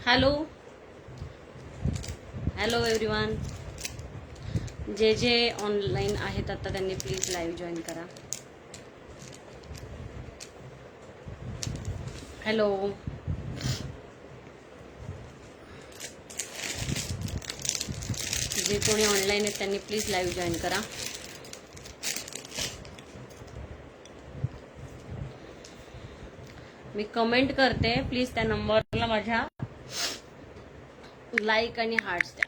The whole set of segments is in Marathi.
हॅलो हॅलो एव्हरीवन, जे जे ऑनलाईन आहेत आता त्यांनी प्लीज लाईव्ह जॉईन करा. हॅलो, जे कोणी ऑनलाईन आहेत त्यांनी प्लीज लाईव्ह जॉईन करा. मी कमेंट करते, प्लीज त्या नंबरला माझ्या लाईक आणि हार्ट्स द्या.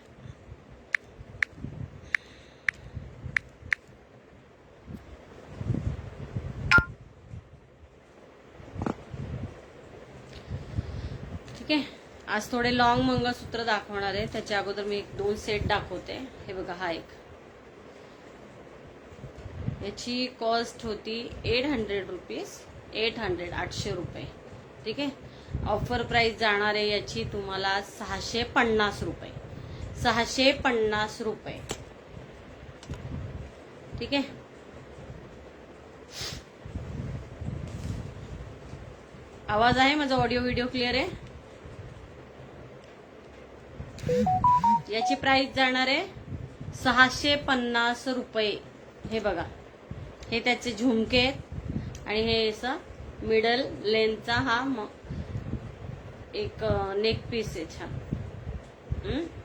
ठीक आहे. आज थोडे लॉंग मंगळसूत्र दाखवणार आहे. त्याच्या अगोदर मी 2 सेट दाखवते. हे बघा, हा एक, याची कॉस्ट होती 800 रुपीज, 800 रुपये. ठीक आहे. ऑफर प्राइस जाणार आहे याची तुम्हाला 650 रुपये, 650 रुपये. ठीक आहे. आवाज आहे माझा? ऑडिओ व्हिडिओ क्लिअर आहे? याची प्राइस जाणार आहे 650 रुपये. हे बघा, हे त्याचे झुमके आहेत आणि हे असं मिडल लेंथचा हा एक नेक पीस आहे छान,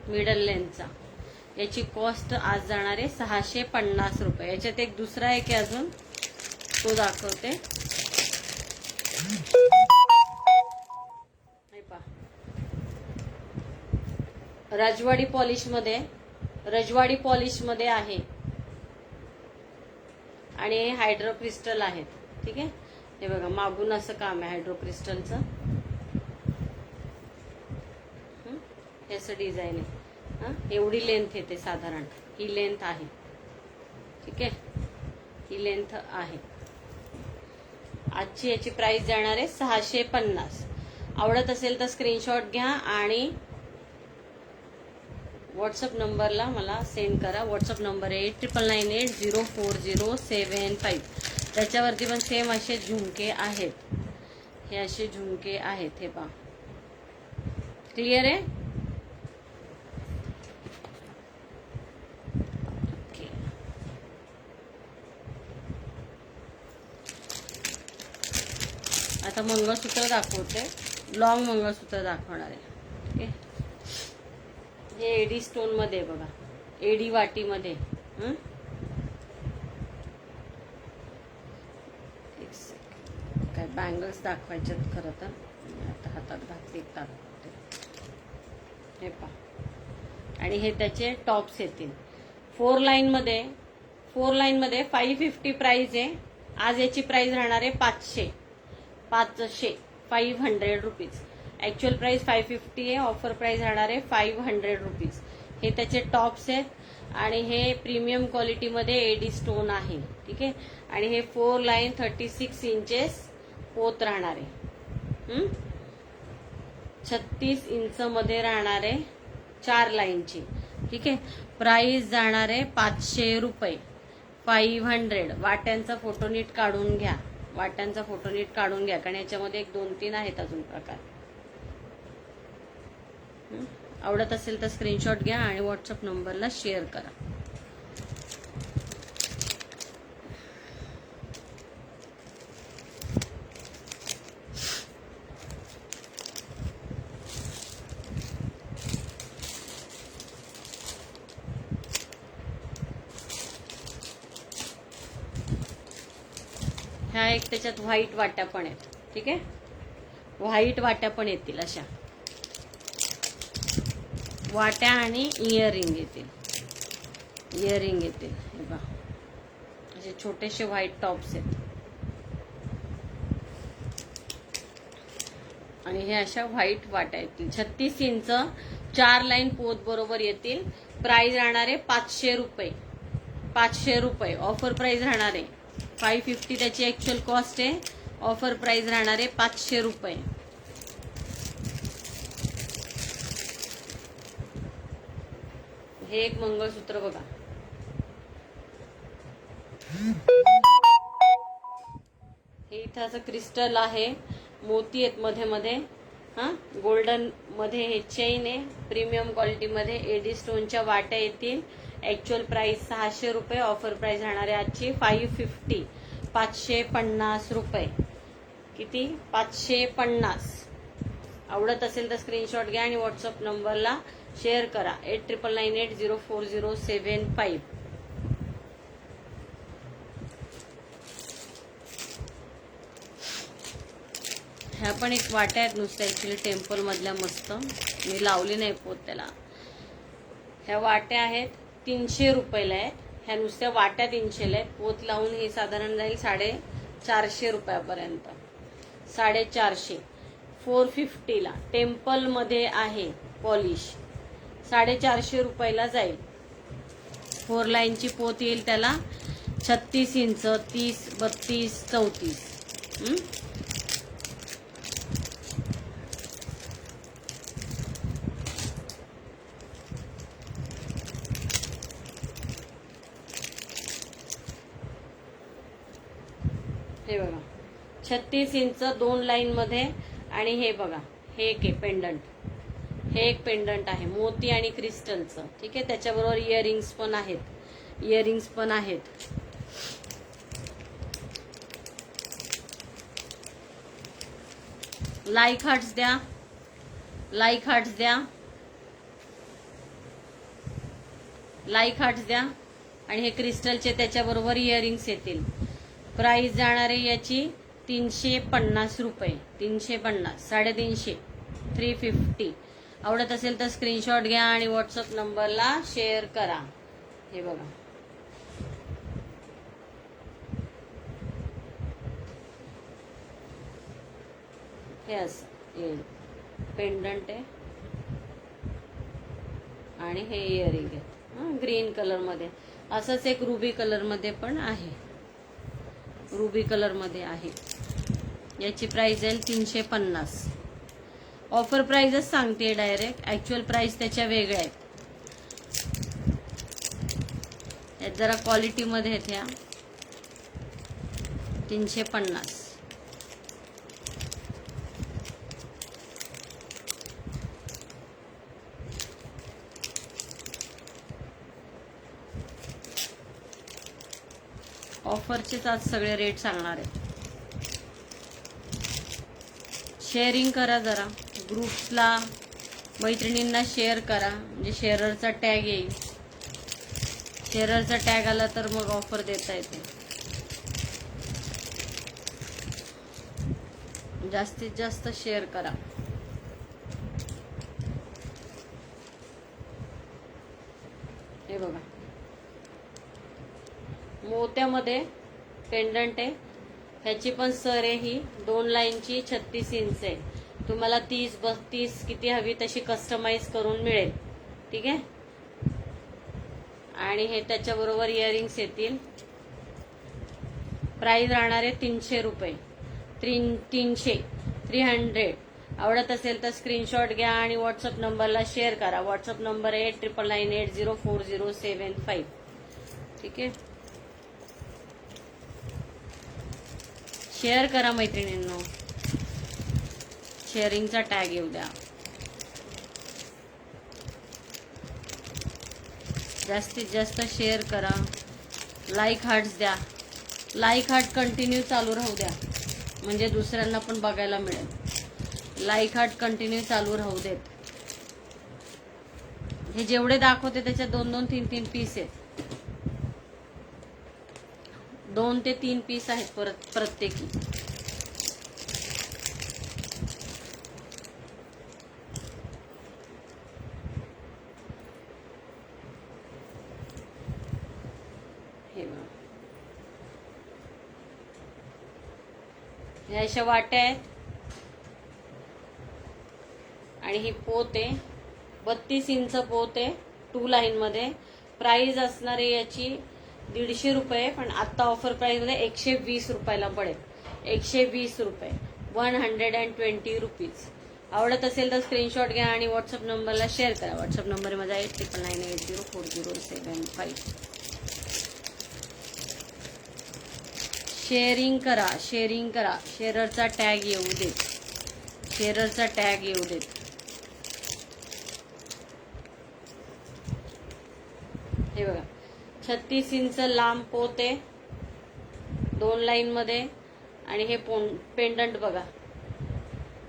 मिडल लेंथचा. याची कॉस्ट आज जाणार आहे 650 रुपये. याच्यात एक दुसरा एक आहे अजून, तो दाखवते. हे पहा, रजवाडी पॉलिश मध्ये आहे आणि हे हायड्रो क्रिस्टल आहेत. ठीक आहे. हे बघा, मागून असं काम आहे हायड्रो क्रिस्टलचं. हे असं डिझाईन आहे. एवढी लेंथ येते साधारण, ही लेंथ आहे. ठीक आहे, ही लेंथ आहे. आजची याची प्राइस जाणार आहे 650. आवडत असेल तर स्क्रीनशॉट घ्या आणि व्हॉट्सअप नंबरला मला सेंड करा. व्हॉट्सअप नंबर आहे 9998040755. त्याच्यावरती पण सेम असे झुमके आहेत. हे असे झुमके आहेत. हे पहा, क्लिअर आहे? आता मंगळसूत्र दाखवते, लॉंग मंगळसूत्र दाखवणार आहे. ठीक आहे. हे एडी स्टोन मध्ये बघा, एडी वाटी मध्ये. काय बँगल्स दाखवायच्यात खरं तर, आता हातात घातली दाखवते. हे पहा, आणि हे त्याचे टॉप्स येतील 4 लाईन मध्ये. 4 लाईन मध्ये 550 प्राइस आहे. आज याची प्राइस राहणार आहे 500 रुपीज. ऍक्च्युअल प्राइस 550 आहे, ऑफर प्राइस राहणार आहे 500 रुपीज. हे त्याचे टॉप्स आहेत आणि हे प्रीमियम क्वालिटी मध्ये एडी स्टोन आहे. ठीक आहे. आणि हे 4 लाईन 36 इंचेस पोत राहणार आहे. 36 इंच मध्ये राहणार आहे 4 लाईनची. ठीक आहे. प्राइस जाणार आहे 500 रुपये, 500. वाट्यांचा फोटो नीट काढून घ्या, वाट्यांचा फोटो नीट काढून घ्या, कारण याच्यामध्ये 1 2 3 आहेत अजून प्रकार. आवडत असेल तर स्क्रीनशॉट घ्या आणि व्हॉट्सअप नंबरला शेअर करा. ह्या एक त्याच्यात व्हाईट वाट्या पण आहेत. ठीक आहे. व्हाईट वाट्या पण येतील, अशा वाट्या आणि इयरिंग येतील. इयरिंग येतील. हे बघा, असे छोटेसे व्हाईट टॉप्स आहेत आणि हे अशा व्हाईट वाट्या येतील. 36 इंच 4 लाईन पोत बरोबर येतील. प्राइस राहणार आहे 500 रुपये, 500 रुपये. ऑफर प्राइस राहणार आहे 550. त्याची ऍक्च्युअल कॉस्ट आहे. ऑफर प्राइस राहणार आहे 500 रुपये. हे एक मंगळसूत्र बघा, हे इथं असं क्रिस्टल आहे, मोती आहेत मध्ये मध्ये. हां, गोल्डन मध्ये हे चेन आहे, प्रीमियम क्वालिटीमध्ये एडी स्टोनच्या वाट्या येतील. ॲक्च्युअल प्राइस 600 रुपये, ऑफर प्राइस राहणार आहे आजची 550, 550 रुपये. किती? 550. आवडत असेल तर स्क्रीनशॉट घ्या आणि व्हॉट्सअप नंबरला शेअर करा 8998040075. ह्या पण एक वाट्या आहेत नुसत्या ऍक्च्युली टेम्पल मधल्या, मस्त. मी लावली नाही पोत त्याला. ह्या वाट्या आहेत 300 रुपयाला आहेत. ह्या नुसत्या वाट्या 300ला आहेत. पोत लावून ही साधारण जाईल 450 रुपयापर्यंत. 450. 450ला टेम्पल मध्ये आहे पॉलिश. 450 रुपयाला जाईल. 4 लाईनची पोत येईल त्याला. 36 इंच, 30, 32, 34. हे बघा 36 इंच 2 लाईन मध्ये. आणि हे बघा, हे एक आहे पेंडंट. हे एक पेंडंट आहे मोती आणि क्रिस्टलचं. ठीक आहे, त्याच्याबरोबर इयरिंग्स पण आहेत. इयरिंग्स पण आहेत. लाईक हार्ट्स द्या, लाईक हार्ट्स द्या, लाईक हार्ट्स द्या. आणि हे क्रिस्टलचे त्याच्याबरोबर इयरिंग्स येतील. प्राइस जाणार आहे याची 350 रुपये. 350, 350, 350. आवडत असेल तर स्क्रीनशॉट घ्या आणि व्हॉट्सअप नंबरला शेअर करा. हे बघा, हे असं पेंडंट आहे आणि हे इयरिंग आहे ग्रीन कलर मध्ये. असंच एक रुबी कलर मध्ये पण आहे. रुबी कलर मध्ये आहे. याची प्राइस आहे 350. ऑफर प्राइसच सांगते डायरेक्ट. ऍक्च्युअल प्राइस त्याच्या वेगळ्या आहेत. यात जरा क्वालिटी मध्ये आहेत ह्या. 350. ऑफरचेच आज सगळे रेट सांगणार आहे. शेअरिंग करा जरा ग्रुप्सला, मैत्रिणींना शेअर करा म्हणजे शेअररचा टॅग येईल. शेअररचा टॅग आला तर मग ऑफर देता येते. जास्तीत जास्त शेअर करा. हे बघा, मोत्यामध्ये पेंडंट आहे. ह्याची पण सर आहे ही 2 लाईनची, 36 इंच आहे. तुम्हाला 30, 32 किती हवी तशी कस्टमाइज करून मिळेल. ठीक आहे. आणि हे त्याच्याबरोबर इयरिंग्स येतील. प्राइस राहणार आहे 300 रुपये. 300. आवडत असेल तर स्क्रीनशॉट घ्या आणि व्हॉट्सअप नंबरला शेअर करा. व्हॉट्सअप नंबर आहे 8998040075. ठीक आहे. शेअर करा मैत्रिणींनो. शेअरिंगचा टॅग येऊ द्या. जास्तीत जास्त शेअर करा. लाईक हार्ट्स द्या. लाईक हार्ट कंटिन्यू चालू राहू द्या म्हणजे दुसऱ्यांना पण बघायला मिळेल. लाईक हार्ट कंटिन्यू चालू राहू देत. हे जेवढे दाखवते त्याच्यात 2-2, 3-3 पीस आहेत. 2 ते 3 पीस आहेत प्रत्येकी. हे बघा, ह्या अशा वाट्या आहेत आणि ही पोत आहे. 32 इंच पोत आहे 2 लाईन मध्ये. प्राइस असणार आहे याची 150 रुपये. पण आता ऑफर प्राइस मध्ये 120 रुपयाला पडेल. 120 रुपये. 120 रुपीज. आवडत असेल तर स्क्रीनशॉट घ्या आणि व्हॉट्सअप नंबरला शेअर करा. व्हॉट्सअप नंबर माझा 8998040075. शेअरिंग करा, शेअरिंग करा. शेअररचा टॅग येऊ दे. शेररचा टॅग येऊ देत. हे बघा 36 इंच लांब पोत आहे 2 लाईन मध्ये. आणि हे पेंडंट बघा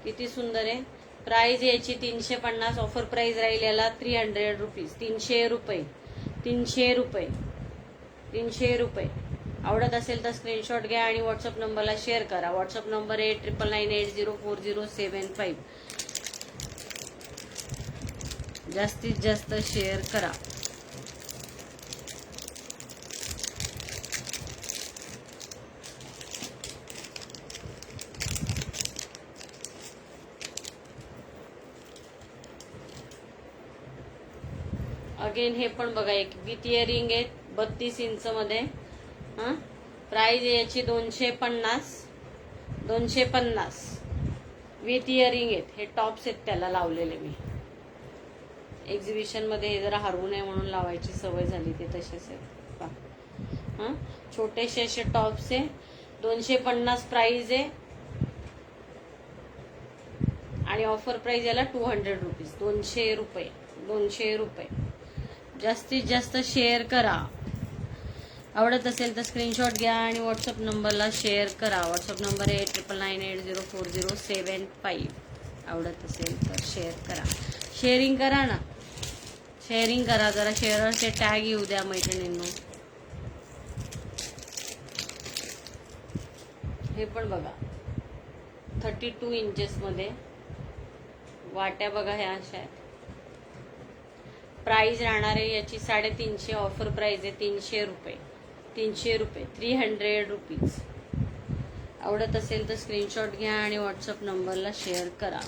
किती सुंदर आहे. प्राइस याची 350. ऑफर प्राइस राहील याला 300 रुपीज. 300 रुपये. 300 रुपये. 300 रुपये. आवडत असेल तर स्क्रीनशॉट घ्या आणि व्हॉट्सअप नंबरला शेअर करा. व्हॉट्सअप नंबर आहे 9998040407. जास्तीत जास्त शेअर करा. अगेन हे पण बघा एक विथ इयरिंग आहे 32 इंच मध्ये. प्राइस याची 250. 250 विथ इयरिंग आहेत. हे टॉप्स आहेत त्याला लावलेले मी एक्झिबिशन मध्ये. हे जरा हरवू नये म्हणून लावायची सवय झाली ते तसेच आहेत. छोटेसे असे टॉप्स आहे 250 प्राइस आहे. आणि ऑफर प्राइस याला 200 रुपीज. 200 रुपये. 200 रुपये. जास्तीत जास्त शेअर करा. आवडत असेल तर स्क्रीनशॉट घ्या आणि व्हॉट्सअप नंबरला शेअर करा. व्हॉट्सअप नंबर आहे 9998040407. आवडत असेल तर शेअर करा. शेअरिंग करा ना. शेअरिंग करा जरा. शेअरचे टॅग येऊ द्या मैत्रिणींनो. हे पण बघा 32 इंचेस मध्ये वाट्या बघा ह्या अशा आहेत. प्राइस राहणार आहे याची 350. ऑफर प्राइस आहे 300 रुपये. 300 रुपये. 300 रुपीज. आवडत असेल तर स्क्रीनशॉट घ्या आणि व्हॉट्सअप नंबरला शेअर करा.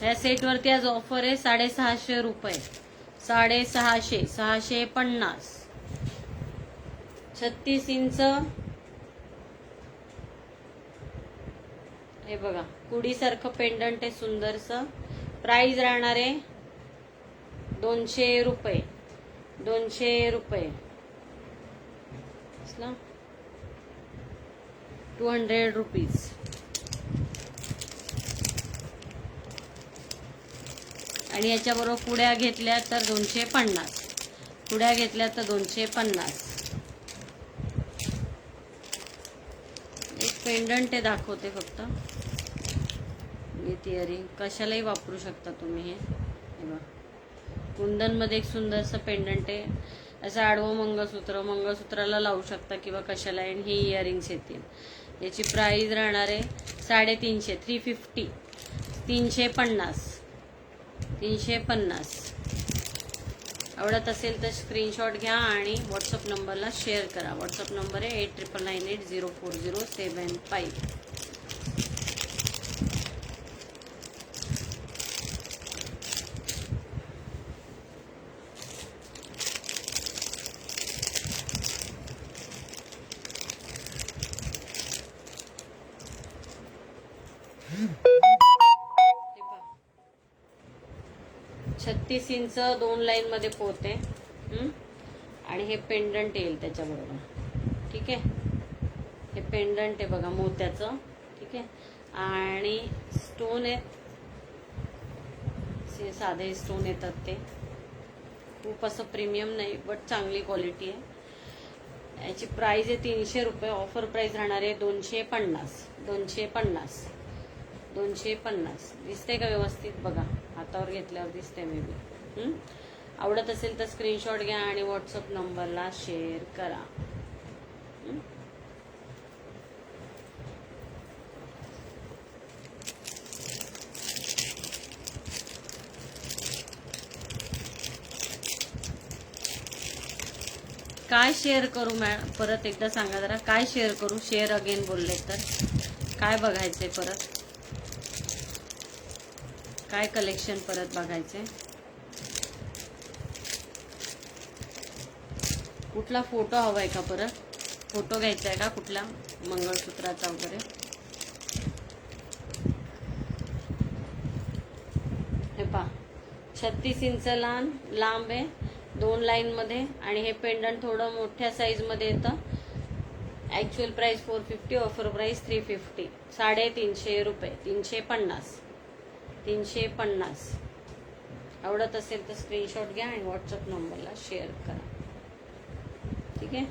या सेटवरती आज ऑफर आहे 650 रुपये. 650. 650. 36 इंच. हे बघा कुडीसारखं पेंडंट आहे सुंदरसं. प्राइस राहणार आहे 200 रुपये. 200 रुपये. 200 रुपीज. आणि याच्याबरोबर पुड्या घेतल्या तर 250. पुड्या घेतल्या तर 250. एक पेंडंट आहे दाखवते फक्त. विथ इयरिंग कशालाही वापरू शकता तुम्ही. हे बघा कुंदन मध्ये एक सुंदरसं पेंडंट आहे. असं आडवं मंगळसूत्राला लावू शकता किंवा कशाला. आणि हे इयरिंग्स येतील. याची प्राइस राहणार आहे 350. 350. 350. 350. आवडत असेल तर स्क्रीनशॉट घ्या आणि व्हॉट्सअप नंबरला शेअर करा. व्हॉट्सअप नंबर आहे 8998040407. छत्तीस इंच 2 लाईन मध्ये पोत आहे. आणि हे पेंडंट येईल त्याच्याबरोबर. ठीक आहे. हे पेंडंट आहे बघा मोत्याचं. ठीक आहे. आणि स्टोन आहेत. साधे स्टोन येतात ते. खूप असं प्रीमियम नाही बट चांगली क्वालिटी आहे. याची प्राइस आहे 300 रुपये. ऑफर प्राइस राहणार आहे 250. 250. 250. दिसते का व्यवस्थित बघा. हातावर घेतल्यावर दिसते मे बी. आवडत असेल तर स्क्रीनशॉट घ्या आणि व्हॉट्सअप नंबरला शेअर करा. काय शेअर करू मॅडम परत एकदा सांगा जरा. काय शेअर करू. शेअर अगेन बोलले तर काय बघायचंय परत. काय कलेक्शन परत बघायचंय. कुठला फोटो हवाय का परत. फोटो घ्यायचा आहे का कुठला. मंगळसूत्राचा वगैरे. हे पहा 36 इंच लांब आहे, 2 लाईन मध्ये. आणि हे पेंडंट थोडं मोठ्या साईज मध्ये येतं. Actual price 450, offer price 350. 350 रुपये, 350. 350. आवडत असेल तर स्क्रीनशॉट घ्या आणि व्हॉट्सअप नंबरला शेअर करा. ठीक आहे.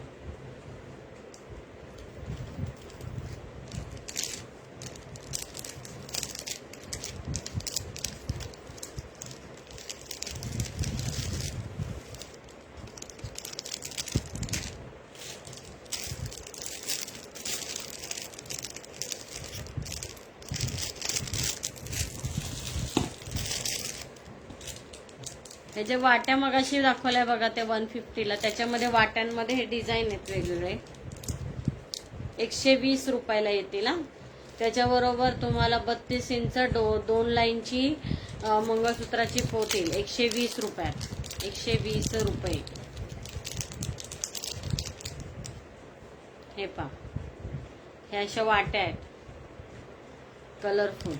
हे जे वाट्या मगाशी दाखवल्या बघा ते 150ला, त्याच्यामध्ये वाट्यांमध्ये हे डिझाईन आहेत वेगवेगळे. 120 रुपयाला येतील. त्याच्याबरोबर तुम्हाला 32 इंच 2 लाईनची मंगळसूत्राची पोत येईल 120 रुपयात. 120 रुपये. हे पहा, हे अशा वाट्या आहेत कलरफुल,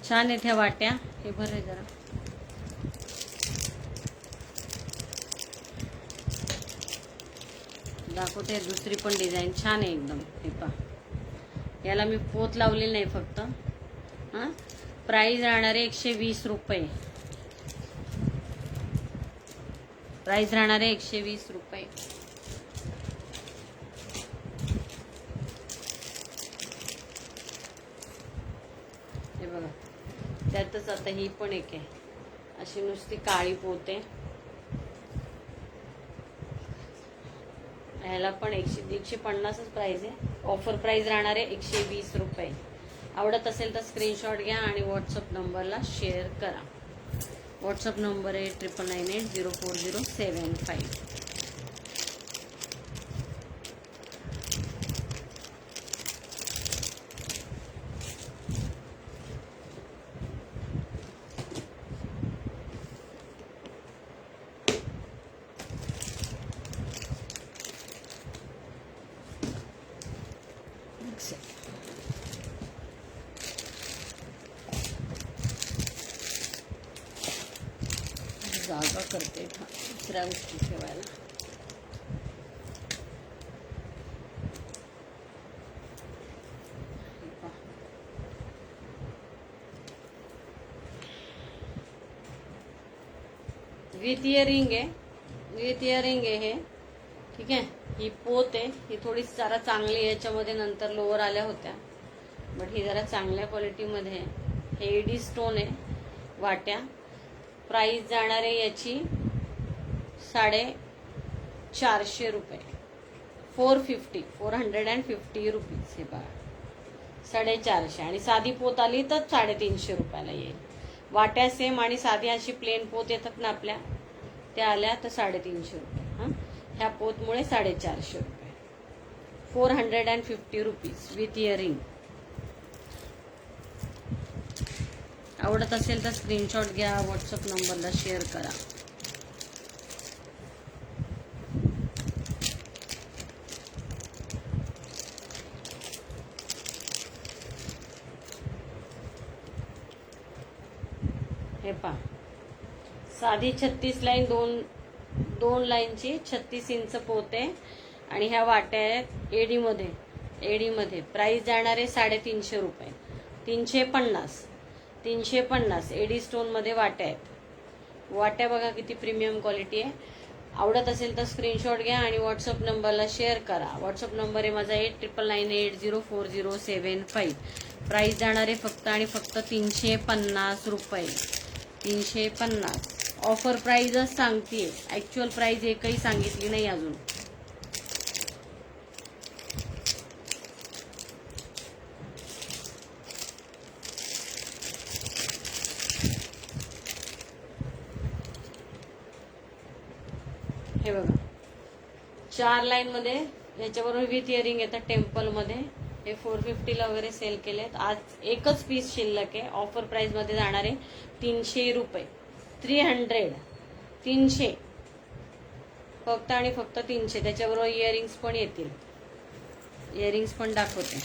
छान आहेत ह्या वाट्या. हे भरे जरा. दाखवते दुसरी पण डिझाईन छान आहे एकदम. हे पहा, याला मी पोत लावलेली नाही फक्त. प्राइस राहणार आहे 120 रुपये. प्राइस राहणार आहे 120 रुपये. हे बघा, त्यातच आता ही पण एक आहे अशी नुसती काळी पोत आहे. ह्याला पण 150च प्राइस आहे. ऑफर प्राइस राहणार आहे 120 रुपये. आवडत असेल तर स्क्रीनशॉट घ्या आणि व्हॉट्सअप नंबरला शेअर करा. व्हॉट्सअप नंबर आहे 9998040750. जागा करते दुसऱ्या गोष्टी ठेवायला. विथ इयरिंग आहे, विथ इयरिंग आहे हे. ठीक आहे. ही पोत आहे, ही थोडी जरा चांगली आहे. याच्यामध्ये नंतर लोअर आल्या होत्या, बट ही जरा चांगल्या क्वालिटीमध्ये आहे. हे एडी स्टोन आहे वाट्या. प्राइस जाणार आहे याची 450 रुपये. 450 रुपीज. हे बघा 450. आणि साधी पोत आली तर 350 रुपयाला येईल. वाट्या सेम आणि साधी अशी प्लेन पोत येतात ना आपल्या, त्या आल्या तर 350 रुपये. ह्या पोतमुळे 450 रुपये. 450 रुपीज विथ इयरिंग. आवडत असेल तर स्क्रीनशॉट घ्या, व्हॉट्सअप नंबरला शेअर करा. हे पहा, साधी 36 लाईन 2 लाईनची 36 इंच पोत आहे. आणि ह्या वाट्या आहेत एडीमध्ये. एडीमध्ये प्राइस जाणार आहे 350 रुपये. 350 एडी स्टोन मध्ये वाट्या आहेत. वाट्या बघा किती प्रीमियम क्वालिटी आहे. आवडत असेल तर स्क्रीनशॉट घ्या आणि व्हॉट्सअप नंबरला शेअर करा. व्हॉट्सअप नंबर आहे माझा 8998040750. प्राइस जाणार आहे फक्त आणि फक्त 350 रुपये. 350. ऑफर प्राइसच सांगतेय, ऍक्च्युअल प्राइस एकही सांगितली नाही अजून. हे बघा 4 लाईन मध्ये, याच्याबरोबर विथ इयरिंग येतात टेम्पल मध्ये. हे 450ला वगैरे सेल केलेत. आज एकच पीस शिल्लक आहे. ऑफर प्राइस मध्ये जाणार आहे 300 रुपये. 300 फक्त आणि फक्त 300. त्याच्याबरोबर इयरिंग्स पण येतील. इयरिंग्स पण दाखवते.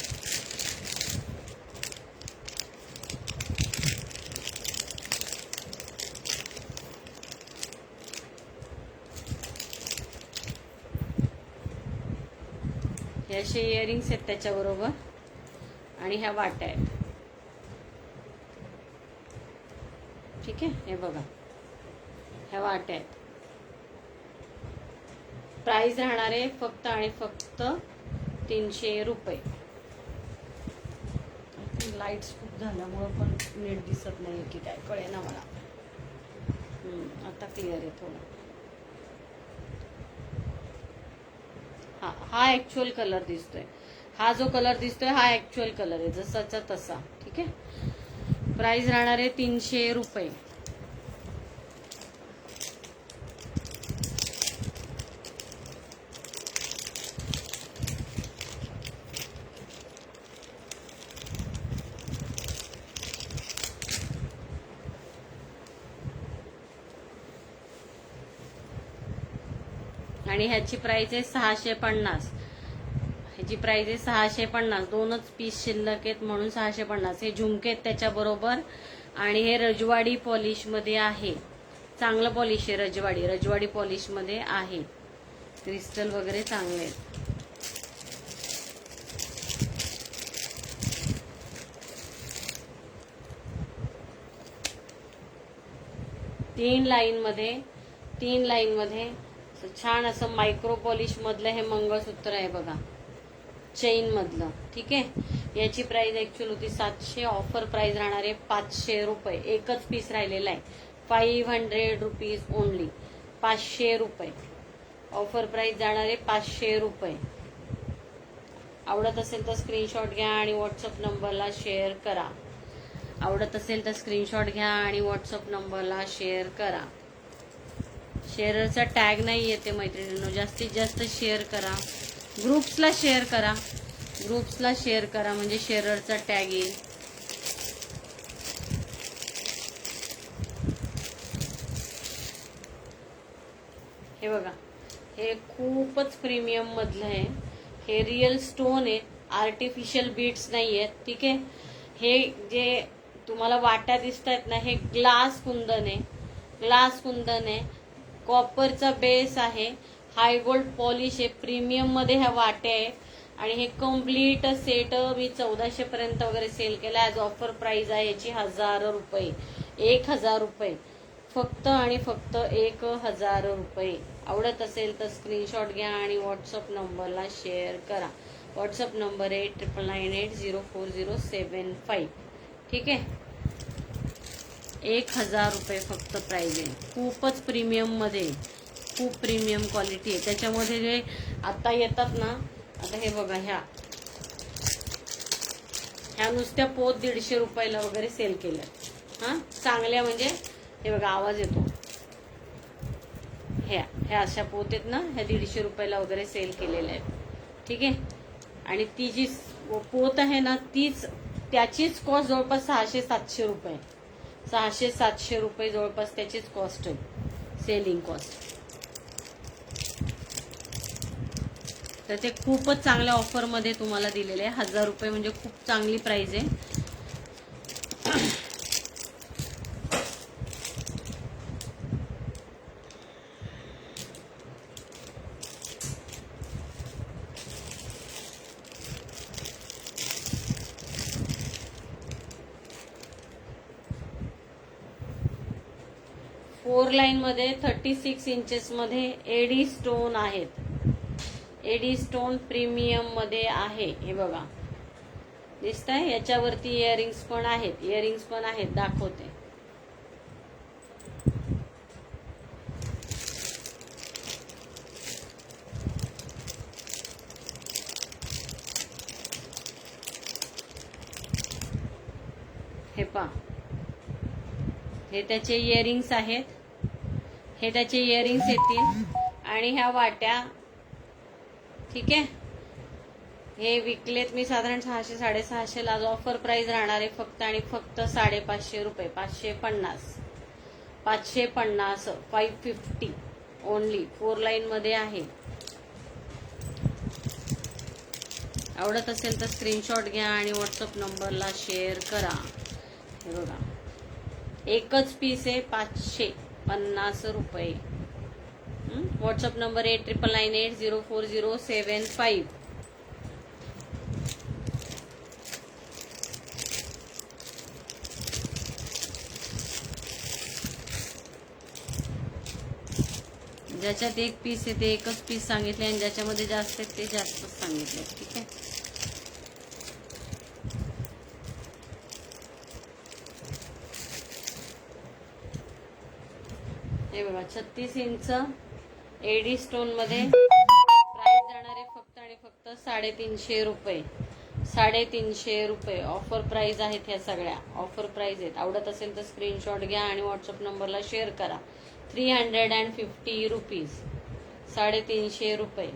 हे असे इयरिंग्स आहेत त्याच्याबरोबर आणि ह्या वाट्या आहेत. ठीक आहे, हे बघा ह्या वाट्या आहेत. प्राइस राहणार आहे फक्त आणि फक्त 300 रुपये. लाईट्स खूप झाल्यामुळं पण नीट दिसत नाही की काय कळे ना मला. आता क्लिअर आहे थोडं. हा ऍक्च्युअल कलर दिसतोय. हा जो कलर दिसतोय हा ऍक्च्युअल कलर आहे जसाचा तसा. ठीक आहे, प्राइस राहणार आहे 300 रुपये. आणि ह्याची प्राइस आहे 650. ह्याची प्राइस आहे 650. 2च पीस शिल्लक आहेत म्हणून 650. हे झुमके आहेत त्याच्याबरोबर आणि हे रजवाडी पॉलिश मध्ये आहे. चांगलं पॉलिश आहे रजवाडी पॉलिश मध्ये आहे. क्रिस्टल वगैरे चांगले आहेत. तीन लाईन मध्ये छान असं मायक्रो पॉलिश मधलं हे मंगळसूत्र आहे बघा, चेन मधलं. ठीक आहे, याची प्राइस ऍक्च्युअल होती 700. ऑफर प्राइस राहणार आहे 500 रुपये. एकच पीस राहिलेला आहे. 500 रुपीज ओनली. 500 रुपये ऑफर प्राइस जाणार आहे 500 रुपये. आवडत असेल तर स्क्रीनशॉट घ्या आणि व्हॉट्सअप नंबरला शेअर करा. शेअर करा. शेअरचा टॅग नाही येते मैत्रिणींनो. जास्तीत जास्त शेअर करा. ग्रुप्सला शेअर करा म्हणजे शेअरचा टॅग येईल. हे बघा, हे खूपच प्रीमियम मधलं आहे. हे रिअल स्टोन आहे, आर्टिफिशियल बीट्स नाही आहेत. ठीक आहे, हे जे तुम्हाला वाट्या दिसत आहेत ना, हे ग्लास कुंदन आहे. कॉपरचा बेस आहे. हाय गोल्ड पॉलिश आहे. प्रीमियम मध्ये ह्या वाट्या आहे आणि हे कम्प्लीट सेट मी 1400 पर्यंत वगैरे सेल केला. आज ऑफर प्राइस आहे याची 1000 रुपये. 1000 रुपये फक्त आणि फक्त 1000 रुपये. आवडत असेल तर स्क्रीनशॉट घ्या आणि व्हॉट्सअप नंबरला शेअर करा. व्हॉट्सअप नंबर आहे 99980407 ठीक आहे. 1000 रुपये फक्त प्राइस आहे. खूपच प्रीमियम मध्ये, खूप प्रीमियम क्वालिटी आहे. त्याच्यामध्ये जे आता येतात ना, आता हे बघा, ह्या नुसत्या पोत 150 रुपयाला वगैरे सेल केल्या. हा चांगल्या म्हणजे हे बघा आवाज येतो. ह्या अशा पोत आहेत ना, ह्या 150 रुपयाला वगैरे सेल केलेल्या आहेत. ठीक आहे, आणि ती जी पोत आहे ना, त्याचीच कॉस्ट जवळपास 600-700 रुपये. 600-700 रुपये जवळपास त्याचीच कॉस्ट आहे, सेलिंग कॉस्ट. तर ते खूपच चांगल्या ऑफर मध्ये तुम्हाला दिलेले आहे. 1000 रुपये म्हणजे खूप चांगली प्राइस आहे. 4 लाईन मध्ये 36 इंचेस मध्ये एडी स्टोन आहेत. एडी स्टोन प्रीमियम मध्ये आहे. हे बघा दिसतंय. याच्यावरती इयरिंग्स पण आहेत. दाखवते. हे पहा, हे त्याचे इयरिंग्स आहेत. हे त्याचे इयरिंग्स येतील आणि ह्या वाट्या. ठीक आहे, हे विकलेत मी साधारण 600-650 ला. ऑफर प्राइस राहणार आहे फक्त आणि फक्त 550 रुपये. 550 550 ओनली. 4 लाईन मध्ये आहे. आवडत असेल तर स्क्रीनशॉट घ्या आणि व्हॉट्सअप नंबरला शेअर करा. हे बघा, एकच पीस आहे 550 रुपये. व्हॉट्सअप नंबर 89980407 ज्याच्यात एक पीस आहे ते एकच पीस सांगितले आणि ज्याच्यामध्ये जास्त आहे ते जास्तच सांगितले. ठीक आहे. हे बघा, 36 इंच एडी स्टोन मध्ये प्राइस जाणार आहे फक्त आणि फक्त 350 रुपये. 350 रुपये ऑफर प्राइस आहेत. ह्या सगळ्या ऑफर प्राइस आहेत. आवडत असेल तर स्क्रीनशॉट घ्या आणि व्हॉट्सअप नंबरला शेअर करा. 350 रुपीज, 350 रुपये.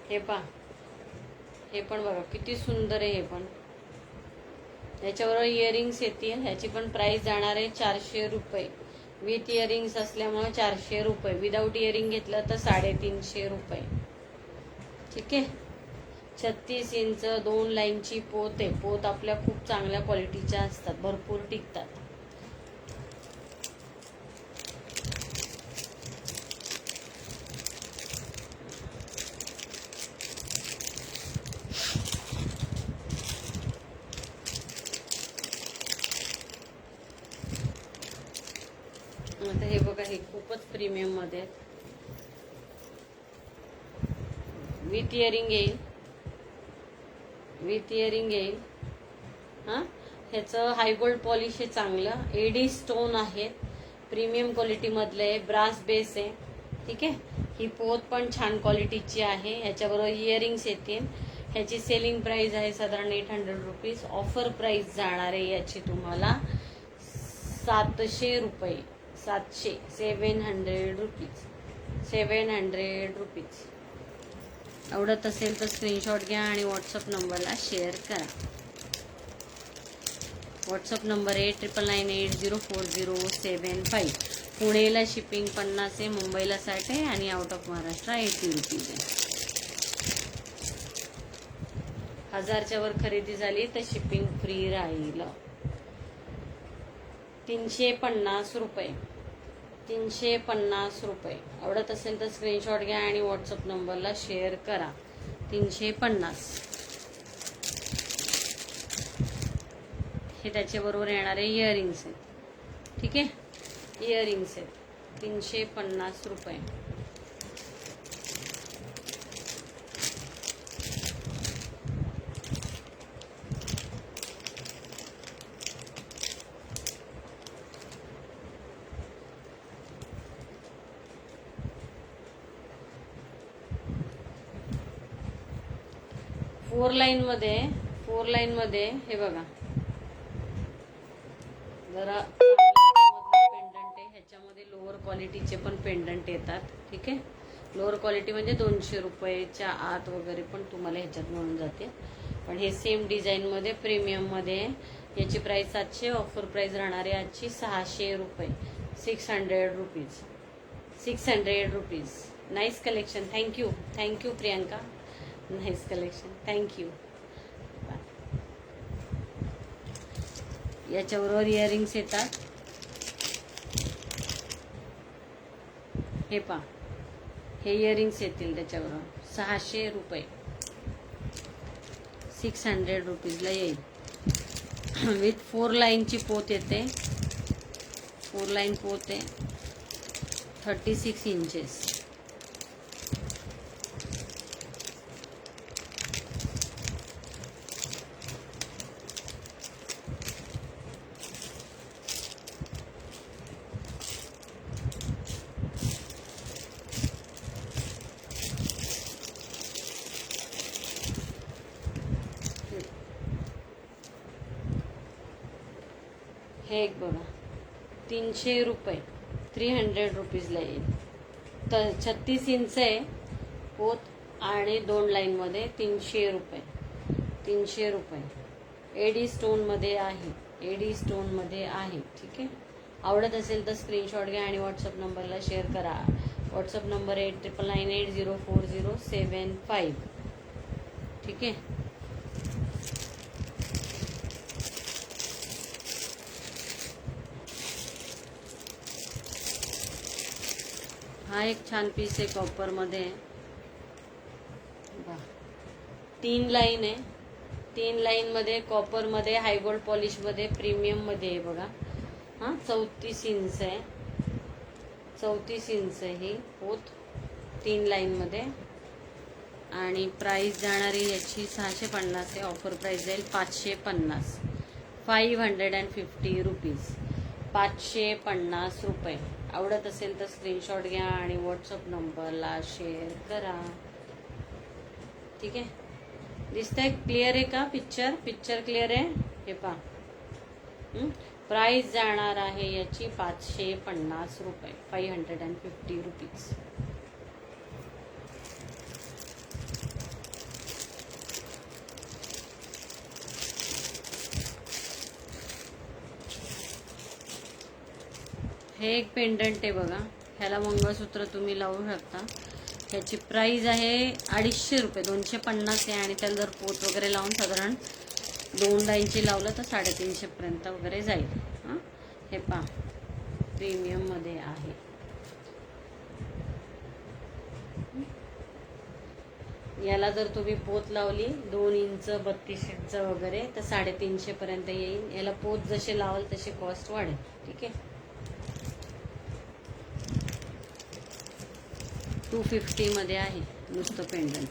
हे पहा, हे पण बघा किती सुंदर आहे. हे पण याच्याबरोबर इयरिंग्स येतील. ह्याची पण प्राइस जाणार आहे 400 रुपये. विथ इयरिंग्स असल्यामुळे 400 रुपये. विदाऊट इयरिंग घेतलं तर 350 रुपये. ठीक आहे. 36 इंच 2 लाईनची पोत आहे. पोत आपल्या खूप चांगल्या क्वालिटीच्या असतात, भरपूर टिकतात. आता हे बघा, हे खूपच प्रीमियम मध्ये विथ इयरिंग येईल. विथ इयरिंग येईल. हा, ह्याचं हाय गोल्ड पॉलिश आहे चांगलं. एडी स्टोन आहे, प्रीमियम क्वालिटी मधले आहे. ब्रास बेस आहे. ठीक आहे. ही पोत पण छान क्वालिटीची आहे. ह्याच्याबरोबर इयरिंग्स येतील. ह्याची सेलिंग प्राइस आहे साधारण 800 रुपीज. ऑफर प्राइस जाणार आहे याची तुम्हाला 700 रुपये. 700 रुपीज. 700 रुपीज. आवडत असेल तर स्क्रीनशॉट घ्या आणि व्हॉट्सअप नंबरला शेअर करा. व्हॉट्सअप नंबर आहे 99980407 पुणेला शिपिंग 50 आहे, मुंबईला 60 आहे आणि आउट ऑफ महाराष्ट्र 80 रुपीज आहे. 1000च्या वर खरेदी झाली तर शिपिंग फ्री राहील. 350 रुपये. 350 रुपये. आवडत असेल तर स्क्रीनशॉट घ्या आणि व्हॉट्सअप नंबरला शेअर करा. 350. हे त्याच्याबरोबर येणारे इयरिंग्स आहेत. ठीक आहे. इयरिंग्स आहेत. 350 रुपये. फोर लाईन मध्ये हे बघा, जरा पेंडंट आहे. ह्याच्यामध्ये लोअर क्वालिटीचे पण पेंडंट येतात. ठीक आहे. लोअर क्वालिटी म्हणजे 200 रुपयेच्या आत वगैरे पण तुम्हाला ह्याच्यात मिळून जाते. पण हे सेम डिझाईन मध्ये प्रीमियम मध्ये. याची प्राइस 700. ऑफर प्राइस राहणार आहे आजची 600 रुपये. 600 rupees. 600 rupees. Nice collection. Thank you Priyanka. Nice collection. Thank you. याच्याबरोबर इयरिंग्स येतात. हे पहा, हे इयरिंग्स येतील त्याच्याबरोबर. 600 रुपये. 600 रुपीजला येईल. विथ 4 लाईनची पोत येते. 4 लाईन पोत आहे. 36 इंचेस. हे एक बघा, 300 रुपये. 300 रुपीजला येईल. तर 36 इंच आहे पोत आणि 2 लाईन मध्ये 300 रुपये. 300 रुपये. एडी स्टोन मध्ये आहे. एडी स्टोन मध्ये आहे. ठीक आहे. आवडत असेल तर स्क्रीनशॉट घ्या आणि व्हॉट्सअप नंबरला शेअर करा. WhatsApp number 8998040075. ठीक आहे. हा एक छान पीस आहे कॉपर मध्ये. 3 लाईन आहे. 3 लाईन मध्ये कॉपर मध्ये हाय गोल्ड पॉलिश मध्ये प्रीमियम मध्ये आहे बघा. हा 34 इंच आहे. 34 इंच आहे ही पोत 3 लाईन मध्ये. आणि प्राइस जाणारी याची 650 आहे. ऑफर प्राइस जाईल 550. 550 रुपीज. 550 रुपये. आवडत असेल तर स्क्रीनशॉट घ्या आणि व्हॉट्सअप नंबरला शेअर करा. ठीक आहे. दिसतंय क्लिअर आहे का पिक्चर? पिक्चर क्लिअर आहे. हे पहा. प्राइस जाणार आहे याची 550 रुपये. 550 रुपीज. हे एक पेंडंट आहे बघा. ह्याला मंगळसूत्र तुम्ही लावू शकता. ह्याची प्राइस आहे 250 रुपये. 250 आहे. आणि त्याला जर पोत वगैरे लावून साधारण 2 लाईनची लावलं तर 350 पर्यंत वगैरे जाईल. हां हे पहा प्रीमियम मध्ये आहे. याला जर तुम्ही पोत लावली 2 इंच 32 इंच वगैरे तर 350 पर्यंत येईल. याला पोत जसे लावाल तसे कॉस्ट वाढेल. ठीक आहे. 250 मध्ये आहे नुसतं पेंडंट.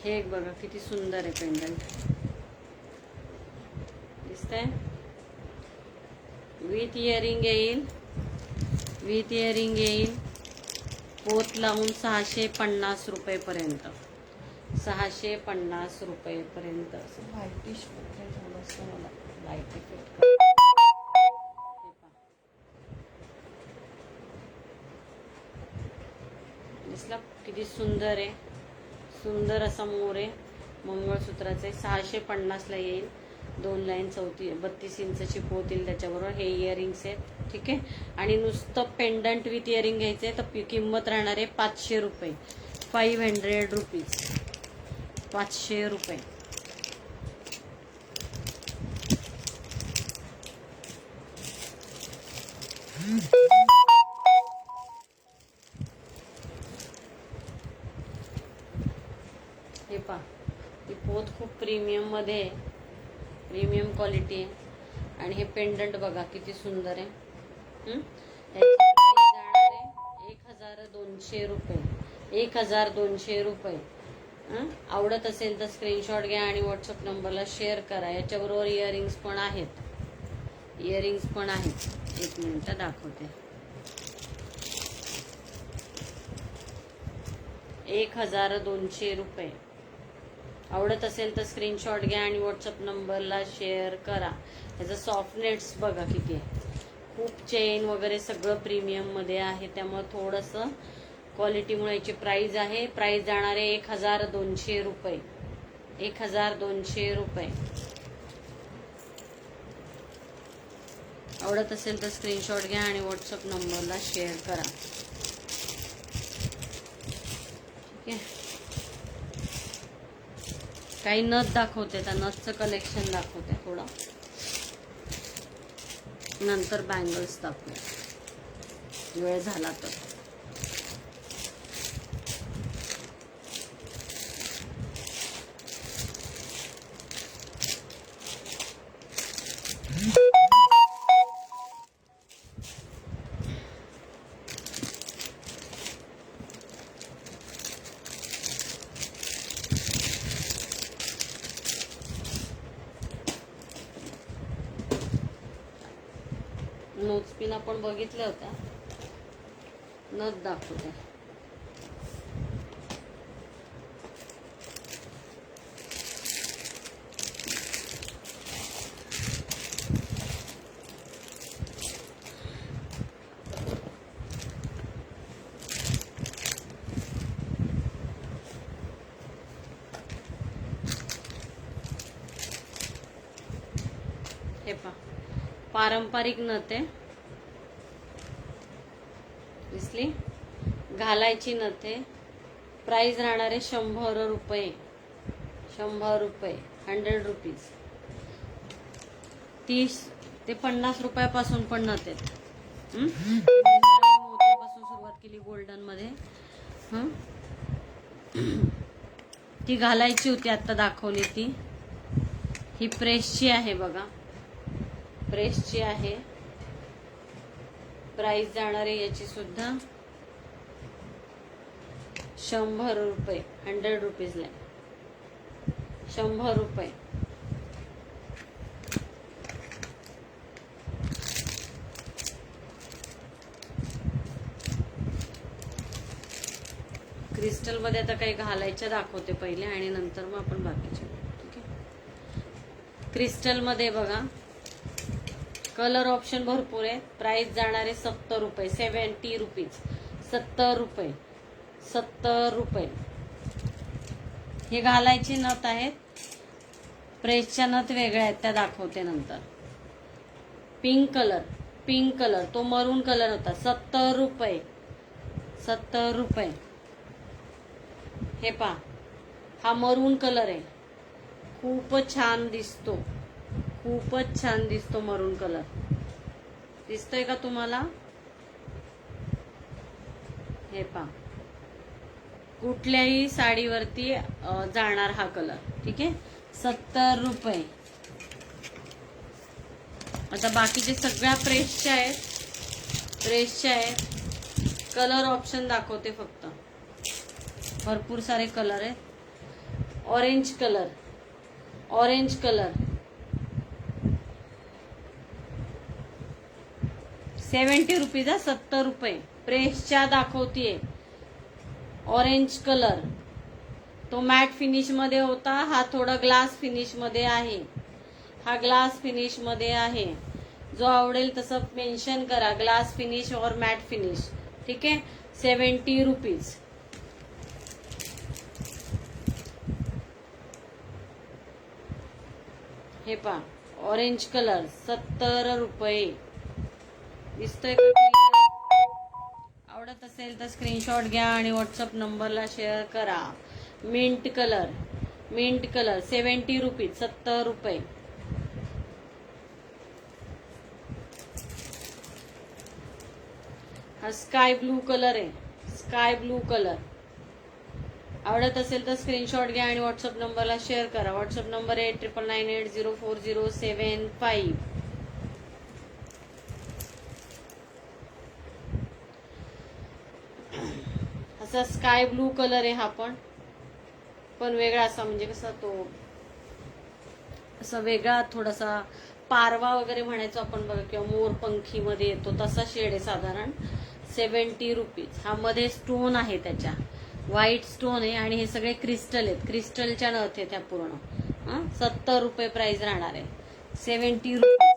हे एक बघा किती सुंदर आहे पेंडंट. दिसतंय. विथ इयरिंग येईल. विथ इयरिंग येईल. पोत लावून 650 रुपये पर्यंत. 650 रुपये पर्यंत. व्हाईटिश थोडंसं मला लाईट इफेक्ट. दिसला किती सुंदर आहे. सुंदर असा मोर आहे. मंगळसूत्राचे 650 ला येईल. 2 लाईन 32 इंचची पोत येईल. त्याच्याबरोबर हे इयरिंग्स आहेत. ठीक आहे. आणि नुसतं पेंडंट विथ इयरिंग घ्यायचे तर किंमत राहणार आहे 500 रुपये. 500 रुपीज. 500 रुपये. हे पहा ही पोत खूप प्रीमियम मध्ये आहे. प्रीमियम क्वालिटी आहे. आणि हे पेंडंट बघा किती सुंदर आहे. याची प्राइस जाणार आहे 1200 रुपये. 1200 रुपये. आवडत असेल तर स्क्रीनशॉट घ्या आणि व्हॉट्सअप नंबरला शेअर करा. याच्याबरोबर इयरिंग्स पण आहेत. इयरिंग्स पण आहेत. 1 मिनिट दाखवते. 1200 रुपये. आवडत असेल तर स्क्रीनशॉट घ्या आणि व्हॉट्सअप नंबरला शेअर करा. त्याचं सॉफ्टनेट्स बघा किती आहे. खूप चेन वगैरे सगळं प्रीमियम मध्ये आहे. त्यामुळे थोडंसं क्वालिटीमुळे याची प्राइस आहे. प्राइस जाणार आहे 1200 रुपये. 1200 रुपये. आवडत असेल तर स्क्रीनशॉट घ्या आणि व्हॉट्सअप नंबरला शेअर करा. ठीक आहे. काही नथ दाखवते. त्या नथचं कलेक्शन दाखवते थोडं. नंतर बँगल्स दाखवूया वेळ झाला तर. नोट्स पिन आपण बघितल्या होत्या. नथ दाखवते. हे पहा, पारंपरिक नथ आहे. दिसली? घालायची नथ आहे. प्राइस राहणार आहे 100 रुपये. 100 रुपये, 100 रुपीज. 30 ते 50 रुपयापासून पण नथ आहेत. मोत्यापासून सुरुवात केली गोल्डन मध्ये. ती घालायची होती, आता दाखवली ती. ही प्रेसची आहे बघा, प्रेसची आहे. प्राइस जाणार आहे याची सुद्धा 100 रुपये. 100 रुपीजला 100 रुपये. क्रिस्टल मध्ये आता काही घालायच्या दाखवते पहिले आणि नंतर मग आपण बाकीचे. ठीक आहे. क्रिस्टल मध्ये बघा कलर ऑप्शन भरपूर आहे. प्राइस जाणार आहे 70 रुपये. 70 रुपीज. 70 रुपये. 70 रुपये. हे घालायची नथ आहेत. प्रेसच्या नथ वेगळ्या आहेत, त्या दाखवते नंतर. पिंक कलर, पिंक कलर, तो मरून कलर होता. 70 रुपये. 70 रुपये. हे पहा, हा मरून कलर आहे. खूपच छान दिसतो. खूपच छान दिसतो मरून कलर. दिसतोय का तुम्हाला? हे पहा, कुठल्याही साडीवरती जाणार हा कलर. ठीक आहे. 70 रुपये. आता बाकीचे सगळ्या प्रेसच्या आहेत. प्रेसच्या आहेत. कलर ऑप्शन दाखवते फक्त. भरपूर सारे कलर आहेत. Orange colour, orange colour 70 rupees. 70 रुपये. प्रेसच्या दाखवतीये. ऑरेंज कलर, तो मॅट फिनिश मध्ये होता, हा थोडा ग्लास फिनिश मध्ये आहे. हा ग्लास फिनिश मध्ये आहे. जो आवडेल तसं मेन्शन करा, ग्लास फिनिश और मॅट फिनिश. ठीक आहे. 70 रुपीज. हे पहा, ऑरेंज कलर 70 रुपये. दिसतोय का? आवडत असेल तर स्क्रीनशॉट घ्या आणि व्हॉट्सअप नंबरला शेअर करा. Mint colour, mint colour 70 rupees. 70 रुपये. हा स्काय ब्लू कलर आहे. Sky blue colour. आवडत असेल तर स्क्रीनशॉट घ्या आणि व्हॉट्सअप नंबरला शेअर करा. व्हॉट्सअप नंबर आहे 9998040075. असा स्काय ब्लू कलर आहे हा पण वेगळा असा, म्हणजे कसा तो असा वेगळा, थोडासा पारवा वगैरे म्हणायचो आपण बघा, किंवा मोरपंखी मध्ये येतो तसा शेड आहे साधारण. 70 रुपीज. हा मध्ये स्टोन आहे, त्याच्या व्हाईट स्टोन आहे आणि हे सगळे क्रिस्टल आहेत. क्रिस्टलच्या नथ आहेत ह्या पूर्ण. 70 रुपये प्राइस राहणार आहे. 70 रुपीज.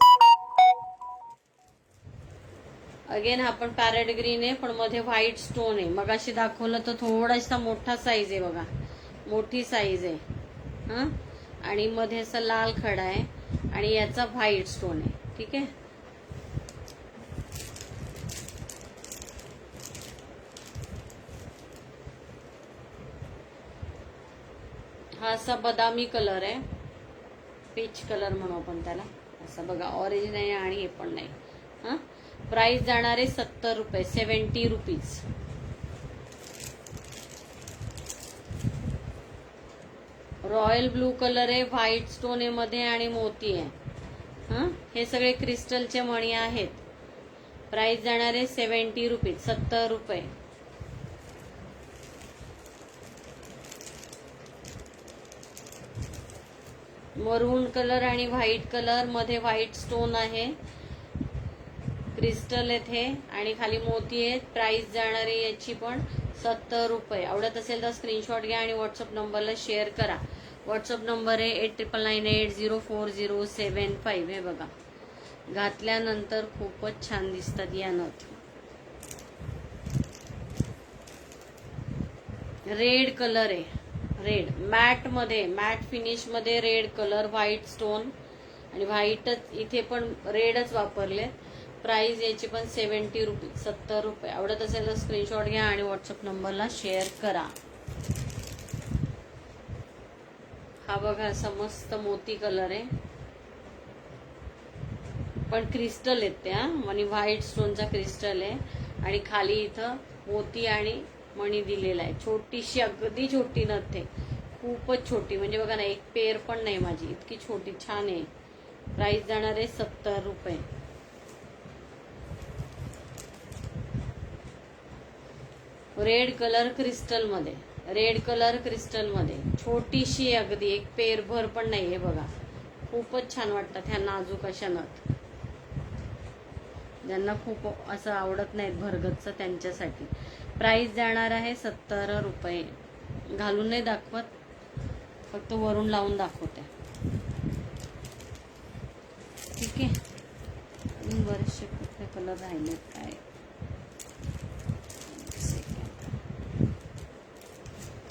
अगेन हा पण पॅरेट ग्रीन आहे, पण मध्ये व्हाईट स्टोन आहे. मगाशी दाखवलं तर थोडासा मोठा साईज आहे बघा, मोठी साईज आहे. आणि मध्ये असा लाल खडा आहे आणि याचा व्हाईट स्टोन आहे. ठीक आहे. हा असा बदामी कलर आहे, पीच कलर म्हणू आपण त्याला. असं बघा, ऑरेंज नाही आणि हे पण नाही. प्राइस जाणार आहे 70 रुपये. 70 रुपीज. रॉयल ब्लू कलर आहे, व्हाईट स्टोन आहे मध्ये आणि मोती आहे. हे सगळे क्रिस्टलचे मणी आहेत. प्राइस जाणार आहे 70 रुपीज. 70 रुपये. मरून कलर आणि व्हाईट कलर मध्ये व्हाईट स्टोन आहे. क्रिस्टल आहेत हे आणि खाली मोती आहेत. प्राइस जाणार आहे याची पण 70 रुपये. आवडत असेल तर स्क्रीनशॉट घ्या आणि व्हॉट्सअप नंबरला शेअर करा. व्हॉट्सअप नंबर आहे 8999804075. हे बघा, घातल्यानंतर खूपच छान दिसतात या नथ. रेड कलर आहे, रेड मॅट मध्ये, मॅट फिनिश मध्ये रेड कलर, व्हाईट स्टोन आणि व्हाईटच इथे पण रेडच वापरले. प्राइस याची पण 70 रुपये, 70 रुपये. आवडत असेल तर स्क्रीनशॉट घ्या आणि व्हॉट्सअप नंबरला शेअर करा. हा बघा असा मस्त मोती कलर आहे, पण क्रिस्टल आहेत त्या आणि व्हाईट स्टोनचा क्रिस्टल आहे आणि खाली इथं मोती आणि मणी दिलेला आहे. छोटीशी, अगदी छोटी नथ आहे, खूपच छोटी, म्हणजे बघा ना एक पेर पण नाही माझी, इतकी छोटी छान आहे. प्राइस जाणार आहे 70 रुपये. रेड कलर क्रिस्टल मध्ये, रेड कलर क्रिस्टल मध्ये छोटीशी, अगदी एक पेर भर पण नाही. हे बघा, खूपच छान वाटतात ह्या नाजूक अशा नथ. ज्यांना खूप असं आवडत नाहीत भरगतचं त्यांच्यासाठी. प्राइस जाणार आहे 70 रुपये. घालून नाही दाखवत, फक्त वरून लावून दाखवते. ठीक आहे. बरेचसे कुठले कलर राहिलेत काय.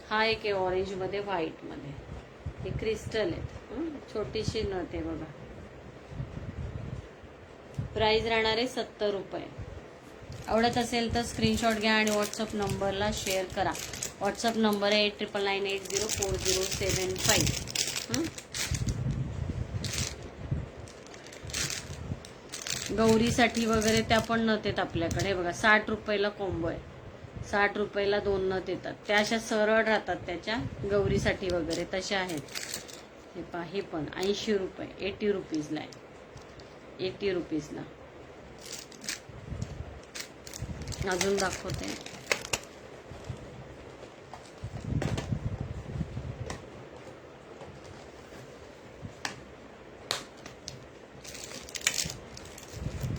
हा एक आहे ऑरेंज मध्ये, व्हाईट मध्ये. हे क्रिस्टल आहेत, छोटीशी नथ आहे बघा. प्राइस राहणार आहे 70 रुपये. आवडत असेल तर स्क्रीनशॉट घ्या आणि व्हॉट्सअप नंबरला शेअर करा. व्हॉट्सअप नंबर आहे 8999804075. गौरीसाठी वगैरे त्या पण नथ आहेत आपल्याकडे. बघा 60 रुपयाला कॉम्बो आहे, 60 रुपयाला 2 नथ येतात. त्या अशा सरळ राहतात त्याच्या, गौरीसाठी वगैरे तशा आहेत. हे पहा, हे पण 80 रुपये, 80 रुपीजला आहे, 80 रुपीजला. अजून दाखवते.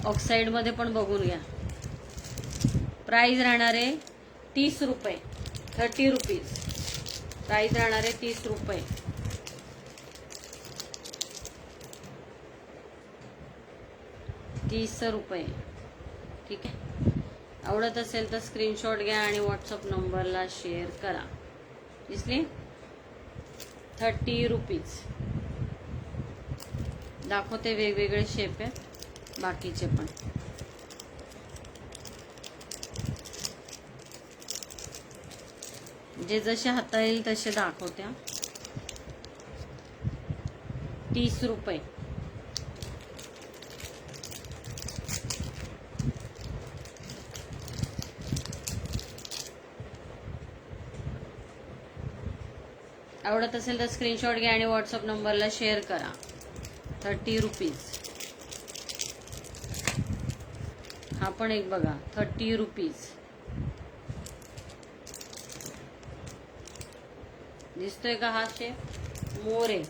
ऑक्साइड मध्ये पण बघून घ्या. प्राइस राहणार आहे 30 रुपये, 30 रुपीज. प्राइस राहणार आहे 30 रुपये. ₹30. ठीक आहे. आवडत असेल तर स्क्रीनशॉट घ्या आणि व्हॉट्सअप नंबरला शेअर करा. दिसली? 30 रुपीज. दाखवते, वेगवेगळे शेप आहेत बाकीचे पण. जे जसे हाता येईल तसे दाखवत्या. 30 रुपये. आवडत असेल तर स्क्रीनशॉट घ्या आणि व्हॉट्सअप नंबरला शेअर करा. 30 रुपीज. हा पण एक बघा, 30 रुपीज. दिसतोय का हा शेप? मोर आहे.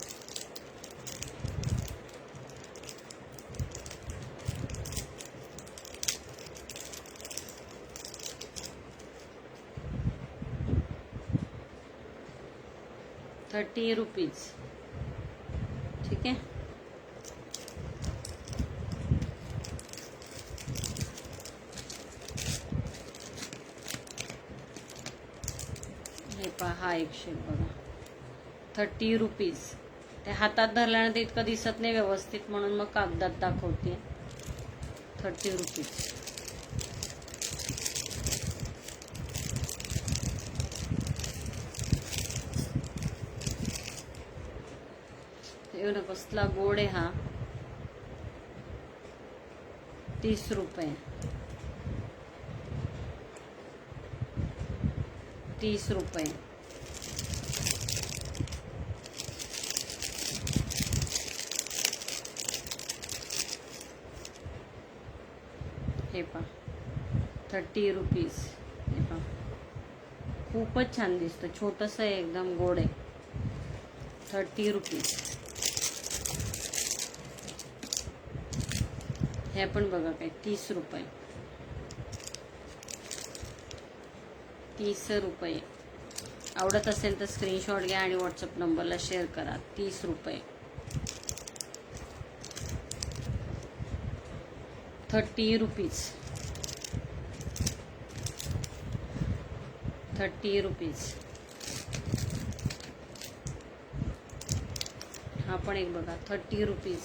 ₹30. ठीक आहे. हे पहा, हा एक शेप बघा, 30 रुपीज. ते हातात धरल्यानंतर इतकं दिसत नाही व्यवस्थित, म्हणून मग कागदात दाखवते. 30 रुपीज. एवढं कसला गोड आहे हा. 30 रुपये. 30 रुपये. हे पहा, 30 रुपीज. हे पहा, खूपच छान दिसतं, छोटंसं आहे, एकदम गोड आहे. 30 रुपीज. हे पण बघा काय 30 रुपये, 30 रुपये. आवडत असेल तर स्क्रीनशॉट घ्या आणि व्हॉट्सअप नंबरला शेअर करा. 30 रुपये. 30 रुपीज, 30 रुपीज. हा पण एक बघा 30 रुपीज.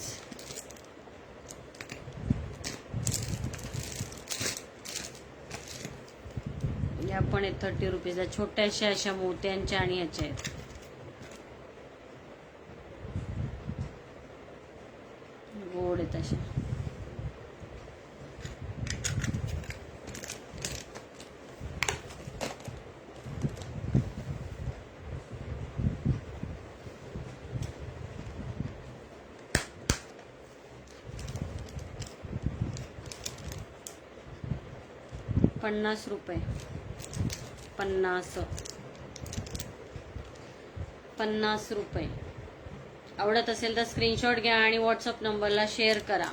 या पण आहेत 30 रुपीज. छोट्याशा अशा मोत्यांच्या आणि ह्याच्या आहेत. गोड आहेत अशा. पन्नास रुपये. 50 रुपये. आवडत असेल तर स्क्रीनशॉट घ्या आणि व्हॉट्सअप नंबरला शेअर करा.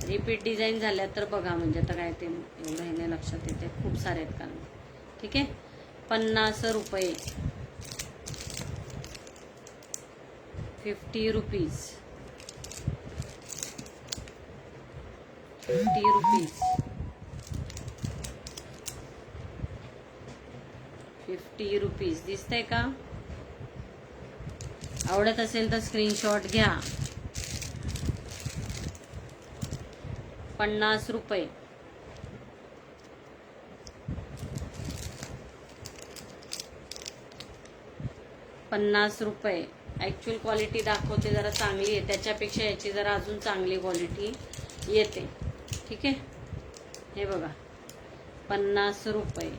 रिपीट डिझाईन झाल्या तर बघा, म्हणजे आता काय ते एवढं हे नाही लक्षात येते, खूप सारे आहेत कारण. ठीक आहे. 50 रुपये. 50 रुपीज. 50 रुपीज. 50 रुपीज. दिसतंय का? आवडत असेल तर स्क्रीनशॉट घ्या. 50 रुपये. 50 रुपये. ऍक्च्युअल क्वालिटी दाखवते जरा चांगली आहे, त्याच्यापेक्षा याची जरा अजून चांगली क्वालिटी येते. ठीक आहे. हे बघा 50 रुपये.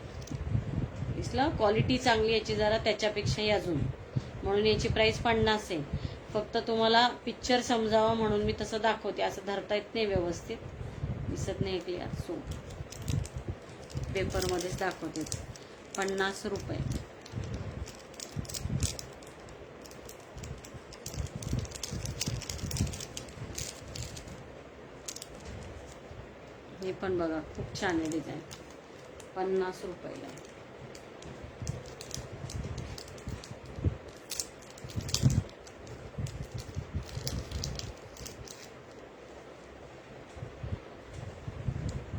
दिसलं? क्वालिटी चांगली याची जरा त्याच्यापेक्षाही अजून, म्हणून याची प्राइस 50 आहे. फक्त तुम्हाला पिक्चर समजावा म्हणून मी तसं दाखवते. असं धरता येत नाही, व्यवस्थित दिसत नाही क्लिअर, सो पेपरमध्येच दाखवते. 50 रुपये. हे पण बघा खूप छान आहे डिझाईन. 50 रुपयाला.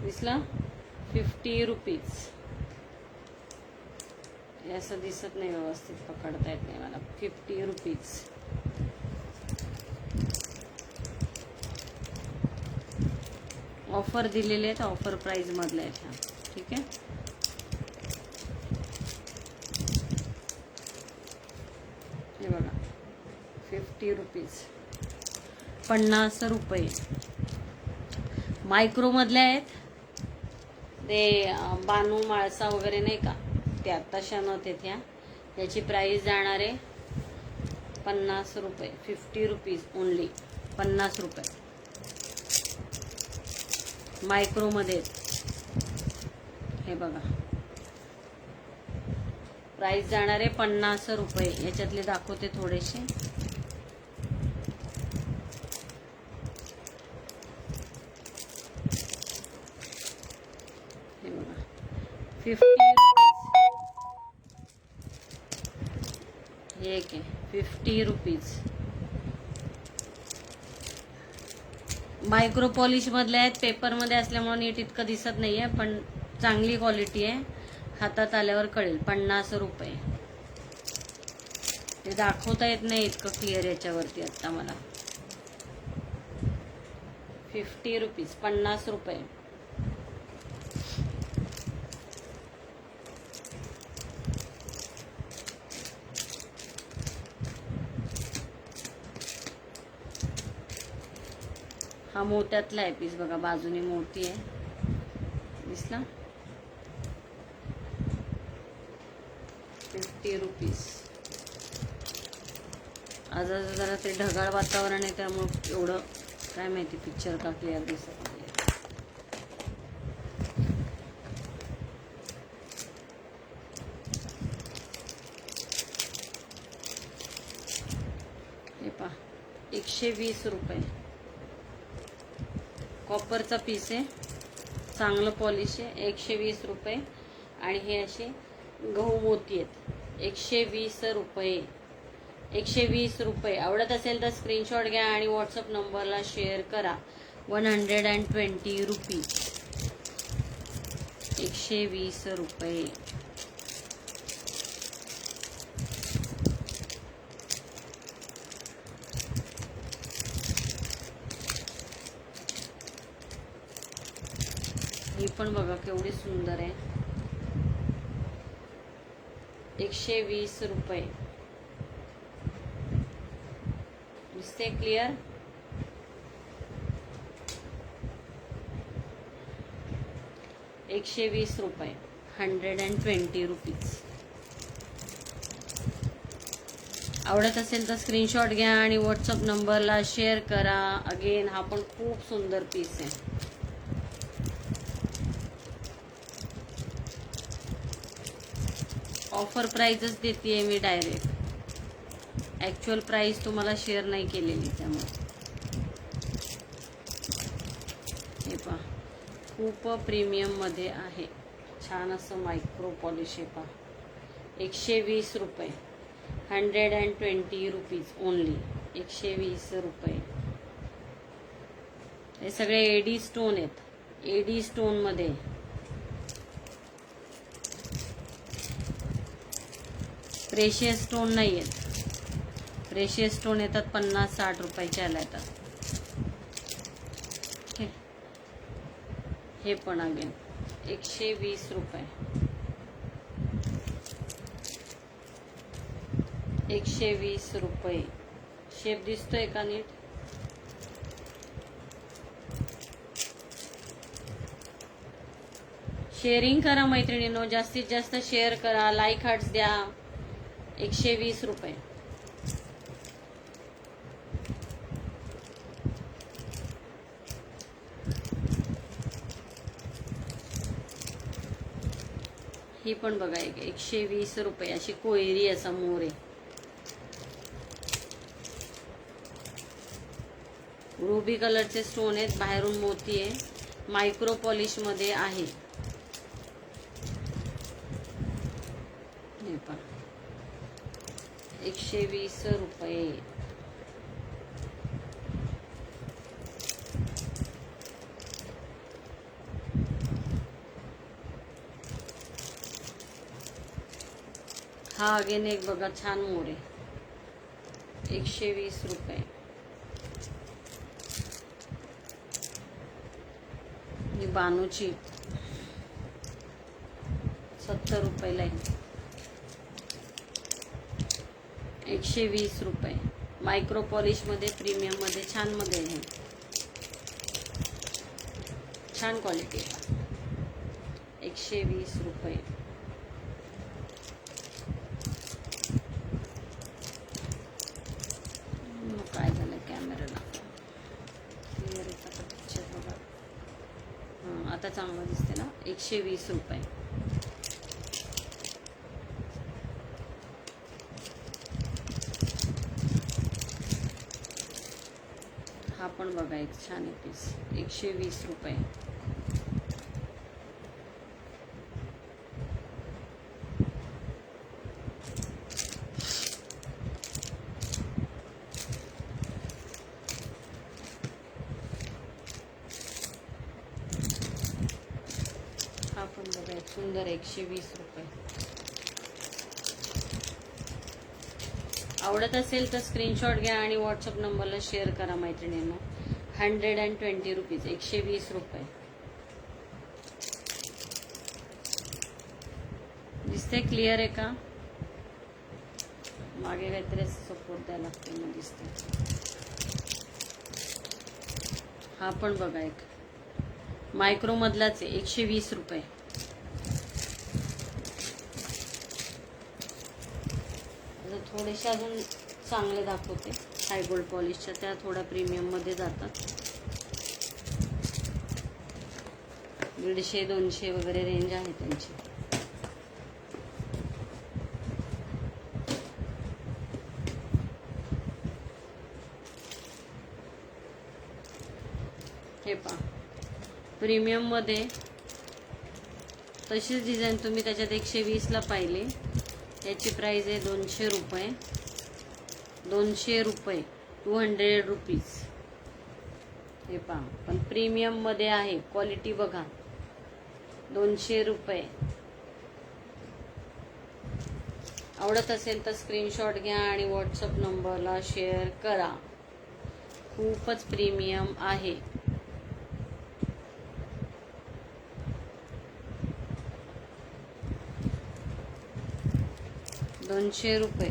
दिसला? 50 रुपीज. हे असं दिसत नाही, व्यवस्थित पकडता येत नाही मला. 50 रुपीज. ऑफर दिलेले आहेत, ऑफर प्राइस मधले आहेत ह्या. ठीक आहे. हे बघा 50 रुपीज. 50 रुपये. मायक्रो मधले आहेत ते, बानू माळसा वगैरे नाही का, त्या तशा नव्हते त्या. याची प्राइस जाणार आहे 50 रुपये. 50 रुपीज ओनली. 50 रुपये. मायक्रो मध्ये. हे बघा प्राइस जाणार आहे 50 रुपये. याच्यातले दाखवते थोडेसे. हे बघा 50 रुपीज. हे एक आहे 50 रुपीज. मायक्रो पॉलिश मधले आहेत, पेपर मध्ये असल्यामुळे नीट इतकं दिसत नाहीये, पण चांगली क्वालिटी आहे. हातात आल्यावर कळेल. 50 रुपये. ते दाखवता येत नाही इतकं क्लिअर याच्यावरती आता मला. 50 रुपीज. 50 रुपये. हा मोत्यातला आहे पीस बघा, बाजूने मोती आहे. दिसला? 50 रुपीज. आज जरा ते ढगाळ वातावरण आहे त्यामुळे एवढं काय माहिती पिक्चर का क्लिअर दिसत नाही. हे पहा 120 रुपये. कॉपरचा पीस आहे, चांगलं पॉलिश आहे, 120 रुपये. आणि हे असे गहू मोती आहेत, 120 रुपये. 120 रुपये. आवडत असेल तर स्क्रीनशॉट घ्या आणि व्हॉट्सअप नंबरला शेअर करा. 120 रुपीज, 120 रुपये. ही पण बघा केवढी सुंदर आहे, 120 रुपये. दिसते क्लिअर? ₹120, 120 रुपीज. आवडत असेल तर स्क्रीनशॉट घ्या आणि व्हॉट्सअप नंबरला शेअर करा. अगेन हा पण खूप सुंदर पीस आहे. ऑफर प्राइसच देते मी डायरेक्ट, ॲक्च्युअल प्राइस तुम्हाला शेअर नाही केलेली. त्यामुळे हे पहा, खूप प्रीमियममध्ये आहे, छान असं मायक्रो पॉलिश आहे पहा. 120 रुपये, 120 रुपीज ओनली, 120 रुपये. हे सगळे एडी स्टोन आहेत, एडी स्टोनमध्ये. प्रेशियस स्टोन नाही आहेत, प्रेशियस स्टोन येतात 50-60 रुपयाचे आला येतात. हे पण अगेन 120 रुपये, 120 रुपये. शेप दिसतोय का नीट? शेअरिंग करा मैत्रिणींनो, जास्तीत जास्त शेअर करा, लाईक हार्ट्स द्या. 120 रुपये. ही पण बघा, 120 रुपये. अशी कोयरी असा मोर आहे, रुबी कलरचे स्टोन आहेत, बाहेरून मोती आहे, मायक्रो पॉलिश मध्ये आहे. हे पण 120 रुपये. हा अगेन एक बघा छान मोर आहे, 120 रुपये. ही बानूची 70 रुपयाला आहे, 120 रुपये. मायक्रो पॉलिश मध्ये, प्रीमियम मध्ये, छान मध्ये आहे, छान क्वालिटी आहे. 120 रुपये. काय झालं कॅमेराला? क्लिअर येतं का पिक्चर? बघा, हां आता चांगलं दिसते ना. 120 रुपये. हा पण बघा एक छान आहे पीस, 120 रुपये. हा पण बघा एक सुंदर, 120 रुपये. आवडत असेल तर स्क्रीनशॉट घ्या आणि व्हॉट्सअप नंबरला शेअर करा मैत्रिणींना. 120 रुपीज, 120 रुपये. दिसते क्लिअर आहे का? मागे काहीतरी सपोर्ट द्यायला लागते, मग दिसते. हा पण बघा एक मायक्रो मधलाच आहे, 120 रुपये. थोडेसे अजून चांगले दाखवते, हाय गोल्ड पॉलिशच्या, त्या थोड्या प्रीमियम मध्ये जातात. 150-200 वगैरे रेंज आहे त्यांची. हे पहा प्रीमियम मध्ये तशीच डिझाईन तुम्ही त्याच्यात 120ला पाहिली. याची प्राइस आहे 200 रुपये. 200 रुपये, 200 रुपीज. हे पहा, पण प्रीमियम मध्ये आहे. क्वालिटी बघा, 200 रुपये. आवडत असेल तर स्क्रीनशॉट घ्या आणि व्हॉट्सअप नंबरला शेअर करा. खूपच प्रीमियम आहे. ₹200.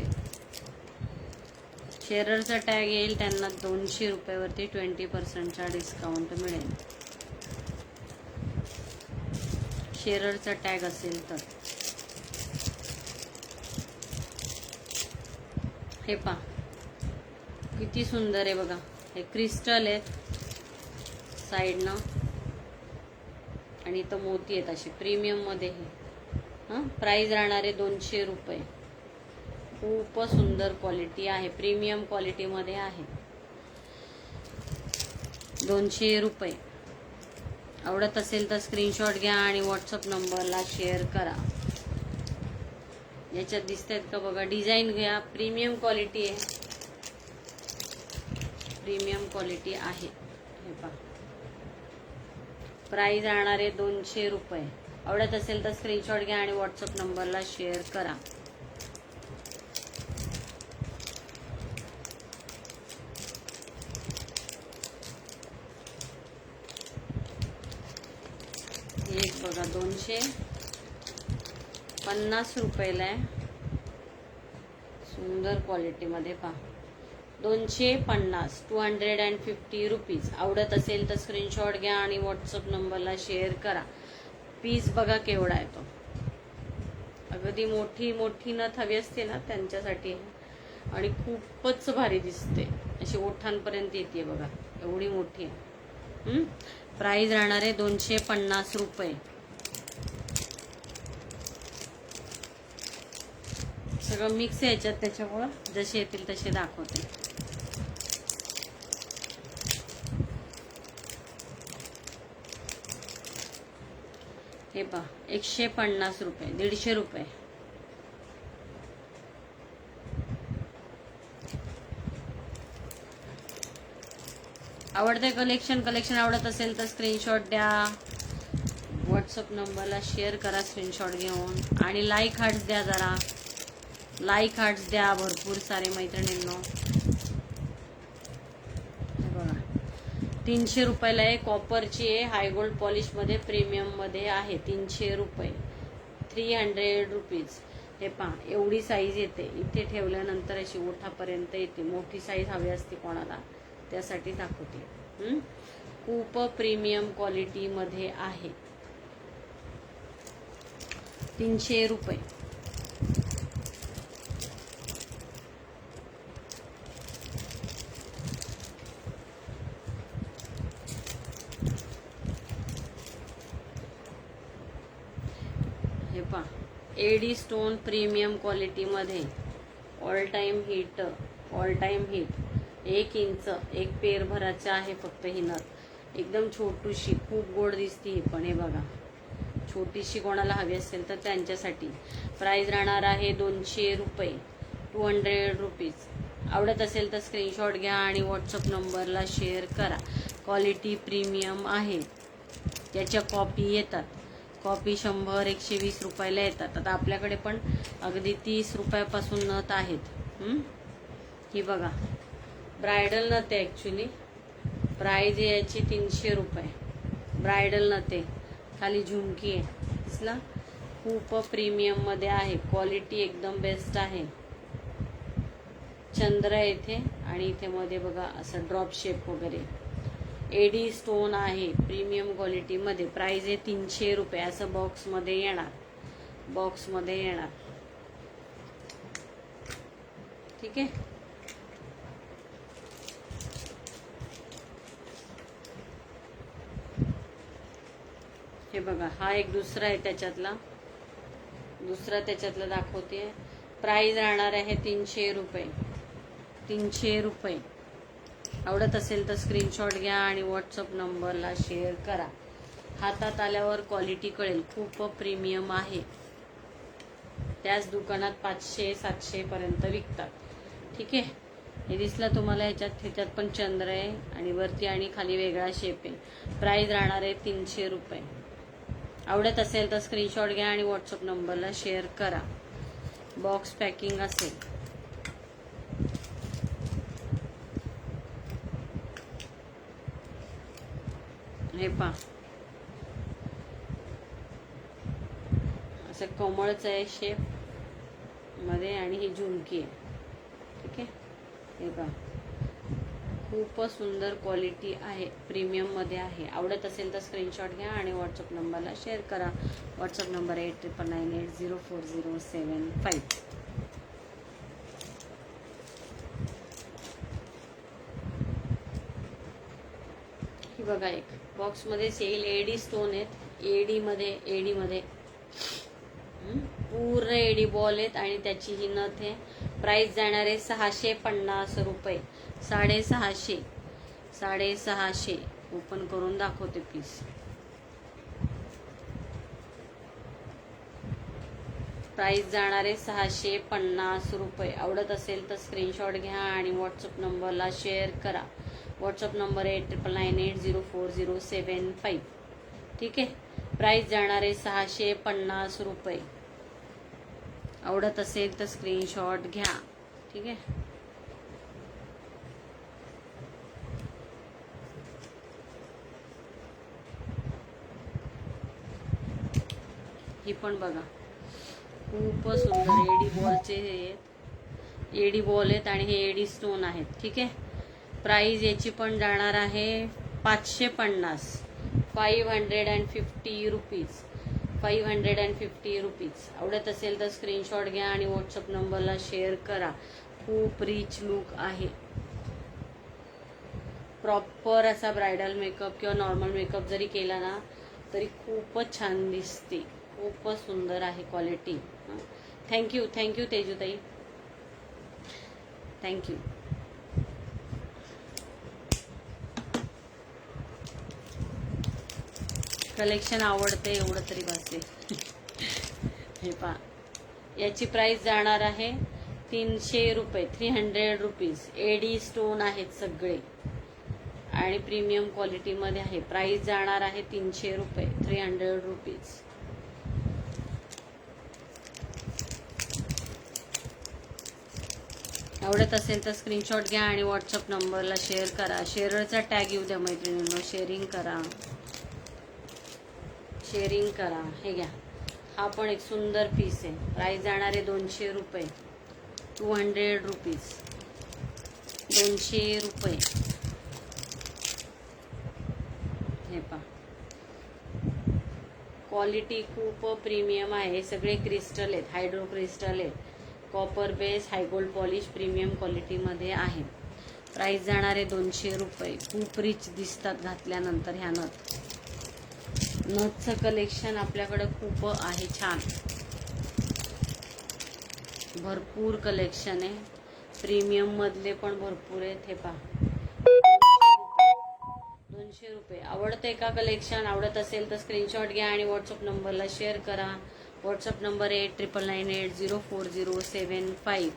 शेअरचा टॅग येईल त्यांना 200 रुपयावरती 20% डिस्काउंट मिळेल. शेअरचा टॅग असेल तर. हे पहा किती सुंदर आहे बघा. हे क्रिस्टल आहेत साईडनं आणि इथं मोती आहेत असे. प्रीमियम मध्ये हे प्राइस राहणार आहे 200 रुपये. खूप सुंदर क्वालिटी आहे. प्रीमियम क्वालिटी मध्ये आहे. 200 रुपये. आवडत असेल तर स्क्रीनशॉट घ्या आणि व्हॉट्सअप नंबरला शेअर करा. याच्यात दिसत आहेत का बघा. डिझाईन घ्या. प्रीमियम क्वालिटी आहे. प्रीमियम क्वालिटी आहे. हे पहा, प्राइस राहणार आहे 200 रुपये. आवडत असेल तर स्क्रीनशॉट घ्या आणि व्हॉट्सअप नंबरला शेअर करा. एक बघा 250 रुपयाला आहे. सुंदर क्वालिटी मध्ये पहा. 250, 250 रुपीज. आवडत असेल तर स्क्रीनशॉट घ्या आणि व्हॉट्सअप नंबरला शेअर करा. पीस बघा केवढा आहे तो. अगदी मोठी मोठी नथ हवी असते ना त्यांच्यासाठी. आणि खूपच भारी दिसते. अशी ओठांपर्यंत येते बघा. एवढी मोठी आहे. प्राइस राहणार आहे 250 रुपये. सगळं मिक्स आहे याच्यात, त्याच्यामुळं जसे येतील तसे दाखवते. हे पहा 150 रुपये, 150 रुपये. आवडते कलेक्शन आवडत असेल तर स्क्रीनशॉट द्या. व्हॉट्सअप नंबरला शेअर करा स्क्रीनशॉट घेऊन. आणि लाईक हार्ट्स द्या. जरा लाईक हार्ट्स द्या भरपूर सारे मैत्रिणींनो. बघा 300 रुपयाला आहे. कॉपरची आहे. हाय गोल्ड पॉलिश मध्ये प्रीमियम मध्ये आहे. 300 रुपये, 300 रुपीज. हे पहा एवढी साईज येते. इथे ठेवल्यानंतर अशी ओठापर्यंत येते. मोठी साईज हवी असते कोणाला त्यासाठी दाखवते. खूप प्रीमियम क्वालिटी मध्ये आहे. 300 रुपये. हे पहा एडी स्टोन प्रीमियम क्वालिटी मध्ये. All time heat, all time heat. 1 inch, एक पेर भराचं आहे फक्त ही नथ. एकदम छोटूशी, खूप गोड दिसते ही पण. हे बघा छोटीशी कोणाला हवी असेल तर त्यांच्यासाठी. प्राइस राहणार आहे 200 रुपये, 200 रुपीज. आवडत असेल तर स्क्रीनशॉट घ्या आणि व्हॉट्सअप नंबरला शेअर करा. क्वालिटी प्रीमियम आहे. त्याच्या कॉपी येतात. कॉपी 100, 120 रुपयाला येतात. आता आपल्याकडे पण अगदी 30 रुपयापासून नथ आहेत. ही बघा ब्रायडल नथ आहे. ॲक्च्युली प्राइस आहे याची 300 रुपये. ब्रायडल नथ आहे. खाली झुमकी आहे. दिसला. खूप प्रीमियम मध्ये आहे. क्वालिटी एकदम बेस्ट आहे. चंद्र आहे इथे आणि इथे मध्ये बघा असं ड्रॉप शेप वगैरे. एडी स्टोन आहे प्रीमियम क्वालिटी मध्ये. प्राइस आहे 300 रुपये. असं बॉक्स मध्ये येणार. बॉक्स मध्ये येणार. ठीक आहे. हे बघा हा एक दुसरा आहे त्याच्यातला. दुसरा त्याच्यातला दाखवते. प्राइस राहणार आहे 300 रुपये. 300 रुपये. आवडत असेल तर स्क्रीनशॉट घ्या आणि व्हॉट्सअप नंबरला शेअर करा. हातात आल्यावर क्वालिटी कळेल, खूप प्रीमियम आहे. त्याच दुकानात 500-700 पर्यंत विकतात. ठीक आहे, हे दिसलं तुम्हाला. ह्याच्यात पण चंद्र आहे आणि वरती आणि खाली वेगळा शेप आहे. प्राइस राहणार आहे 300 रुपये. आवडत असेल तर स्क्रीनशॉट घ्या आणि व्हॉट्सअप नंबरला शेअर करा. बॉक्स पॅकिंग असेल. हे पहा, असं कमळचं आहे शेप मध्ये आणि ही झुमकी आहे. ठीक आहे, हे पहा, खूपच सुंदर क्वालिटी आहे, प्रीमियम मध्ये आहे. आवडत असेल तर स्क्रीनशॉट घ्या आणि व्हॉट्सअप नंबरला शेअर करा. WhatsApp number 8998040075. ही बघा, एक बॉक्स मध्ये येईल. एडी स्टोन आहेत, एडी मध्ये पूर्ण एडी बॉल आहेत आणि त्याची ही नथ आहे. प्राइस जाणार आहे 650 रुपये. 650. ओपन करून दाखवते पीस. प्राइस जाणार आहे 650 रुपये. आवडत असेल तर स्क्रीनशॉट घ्या आणि व्हॉट्सअप नंबरला शेअर करा. WhatsApp number 8998040075. ठीक आहे, प्राइस जाणार आहे 650 रुपये. आवडत असेल तर स्क्रीनशॉट घ्या. ठीक आहे, ही पण बघा, खूपच सुंदर एडी बॉलचे एडी बॉल आहेत आणि हे एडी स्टोन आहेत. ठीक आहे, प्राइस याची पण जाणार आहे 550. 550 रुपीज. 550 रुपीज. आवडत असेल तर स्क्रीनशॉट घ्या आणि व्हॉट्सअप नंबरला शेअर करा. खूप रिच लुक आहे. प्रॉपर असा ब्रायडल मेकअप किंवा नॉर्मल मेकअप जरी केला ना तरी खूपच छान दिसते. खूपच सुंदर आहे क्वालिटी. थँक्यू तेजूताई, थँक्यू. कलेक्शन आवडते एवढं तरी बसते. हे पहा, याची प्राइस जाणार आहे 300 रुपये. 300 रुपीज. एडी स्टोन आहेत सगळे आणि प्रीमियम क्वालिटी मध्ये आहे. प्राइस जाणार आहे 300 रुपये. 300 रुपीज. आवडत असेल तर स्क्रीनशॉट घ्या आणि व्हॉट्सअप नंबरला शेअर करा. शेअरचा टॅग येऊ द्या मैत्रिणींनो. शेअरिंग करा. हे घ्या, हा पण एक सुंदर पीस आहे. प्राइस जाणार आहे 200 रुपये. 200 रुपीज. 200 रुपये. हे पहा, क्वालिटी खूप प्रीमियम आहे. हे सगळे क्रिस्टल आहेत, हायड्रो क्रिस्टल आहेत. कॉपर बेस, हाय गोल्ड पॉलिश, प्रीमियम क्वालिटी मध्ये आहे. प्राइस जाणार आहे 200 रुपये. खूप रिच दिसतात घातल्यानंतर ह्या नथचं कलेक्शन आपल्याकडे खूप आहे छान. भरपूर कलेक्शन आहे. प्रीमियम मधले पण भरपूर आहेत. हे पहा, 200 रुपये. आवडते का कलेक्शन? आवडत असेल तर स्क्रीनशॉट घ्या आणि व्हॉट्सअप नंबरला शेअर करा. WhatsApp number 8998040075.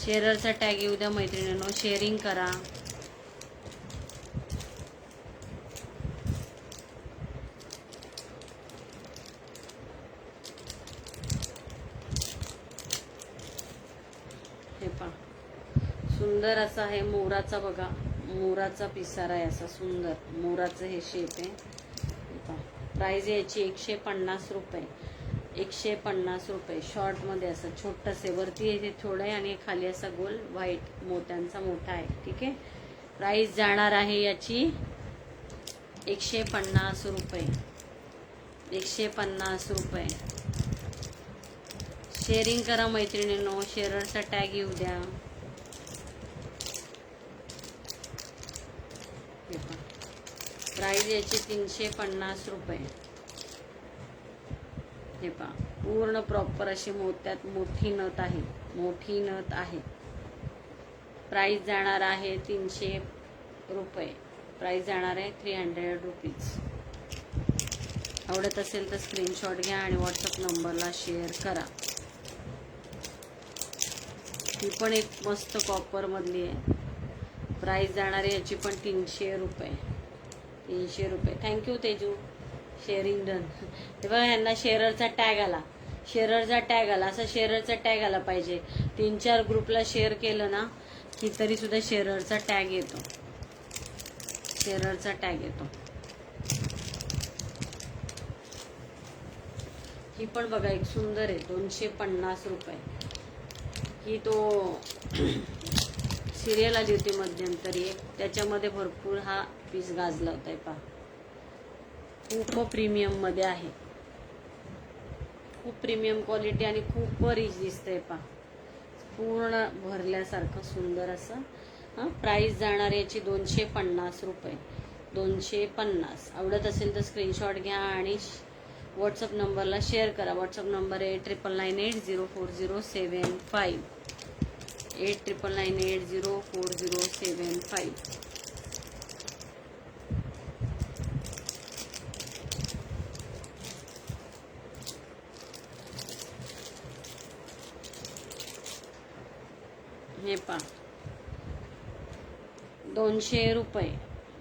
शेअरचा टॅग येऊ द्या मैत्रिणींनो. शेअरिंग करा. हे पहा, सुंदर असा आहे मोराचा. बघा, मोराचा पिसारा आहे असा सुंदर. मोराचं हे शेप आहे. प्राइस याची 150 रुपये. 150 रुपये. शॉर्ट मध्ये असं छोटंसं वरती येते थोडं आहे आणि खाली असा गोल व्हाईट मोत्यांचा मोठा आहे. ठीक आहे, प्राइस जाणार आहे याची 150 रुपये. 150 रुपये. शेअरिंग करा मैत्रिणींनो. शेअरचा टॅग येऊ द्या. प्राइस याची 350 रुपये. हे पहा, पूर्ण प्रॉपर अशी मोत्यात मोठी नथ आहे. प्राइस जाणार आहे 300 रुपये. प्राइस जाणार आहे 300 रुपीज. आवडत असेल तर स्क्रीनशॉट घ्या आणि व्हॉट्सअप नंबरला शेअर करा. ही पण एक मस्त कॉपर मधली आहे. प्राइस जाणार आहे याची पण 300 रुपये. 300 रुपये. Thank you Teju, sharing done. ते बघा ह्यांना शेअररचा टॅग आला, शेअररचा टॅग आला. असं शेअररचा टॅग आला पाहिजे. 3-4 ग्रुपला शेअर केलं ना की तरी सुद्धा शेअररचा टॅग येतो, शेअररचा टॅग येतो. ही पण बघा एक सुंदर आहे, 250 रुपये. ही तो सिरियल आली होती मध्यंतरी एक, त्याच्यामध्ये भरपूर हा पीस गाजला होता. पहा खूप प्रीमियम मध्ये आहे, खूप प्रीमियम क्वालिटी आणि खूप रिच दिसतंय. पहा पूर्ण भरल्यासारखं सुंदर असं. प्राइस जाणार याची 250 रुपये. 250. आवडत असेल तर स्क्रीनशॉट घ्या आणि व्हॉट्सअप नंबरला शेअर करा. व्हॉट्सअप नंबर आहे 99980407 89980407. हे पहा 200 रुपये.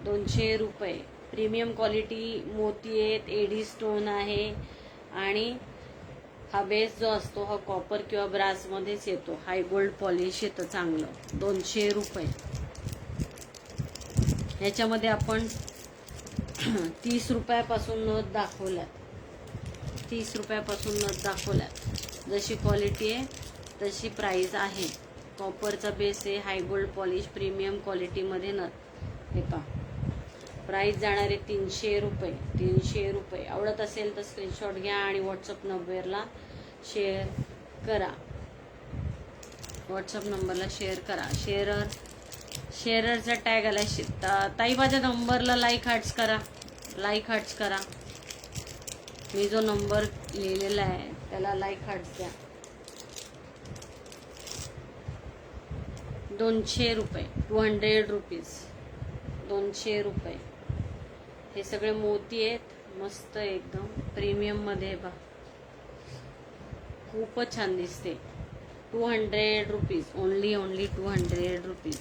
200 रुपये. प्रीमियम क्वालिटी मोती आहेत, एडी स्टोन आहे आणि हा बेस जो असतो हा कॉपर किंवा ब्रास मध्येच येतो. हाय गोल्ड पॉलिश येतं चांगलं. 200 रुपये. ह्याच्यामध्ये आपण 30 रुपयापासून नथ दाखवल्यात. 30 रुपयापासून नथ दाखवल्यात. जशी क्वालिटी आहे तशी प्राइस आहे. कॉपरचा बेस आहे, हाय गोल्ड पॉलिश, प्रीमियम क्वालिटीमध्ये नथ. हे पहा प्राइस जाणार आहे 300 रुपये. 300 रुपये. आवडत असेल तर स्क्रीनशॉट घ्या आणि व्हॉट्सअप नंबरला शेअर करा. व्हॉट्सअप नंबरला शेअर करा. शेअररचा टॅग आला. ताई माझ्या नंबरला लाईक हार्ट्स करा, लाईक हार्ट्स करा. मी जो नंबर लिहिलेला आहे त्याला लाईक हार्ट्स द्या. 200 रुपये. 200 रुपीज. 200 रुपये. हे सगळे मोती आहेत, मस्त एकदम प्रीमियम मध्ये. बा खूपच छान दिसते. 200 रुपीज. Only 200 rupees.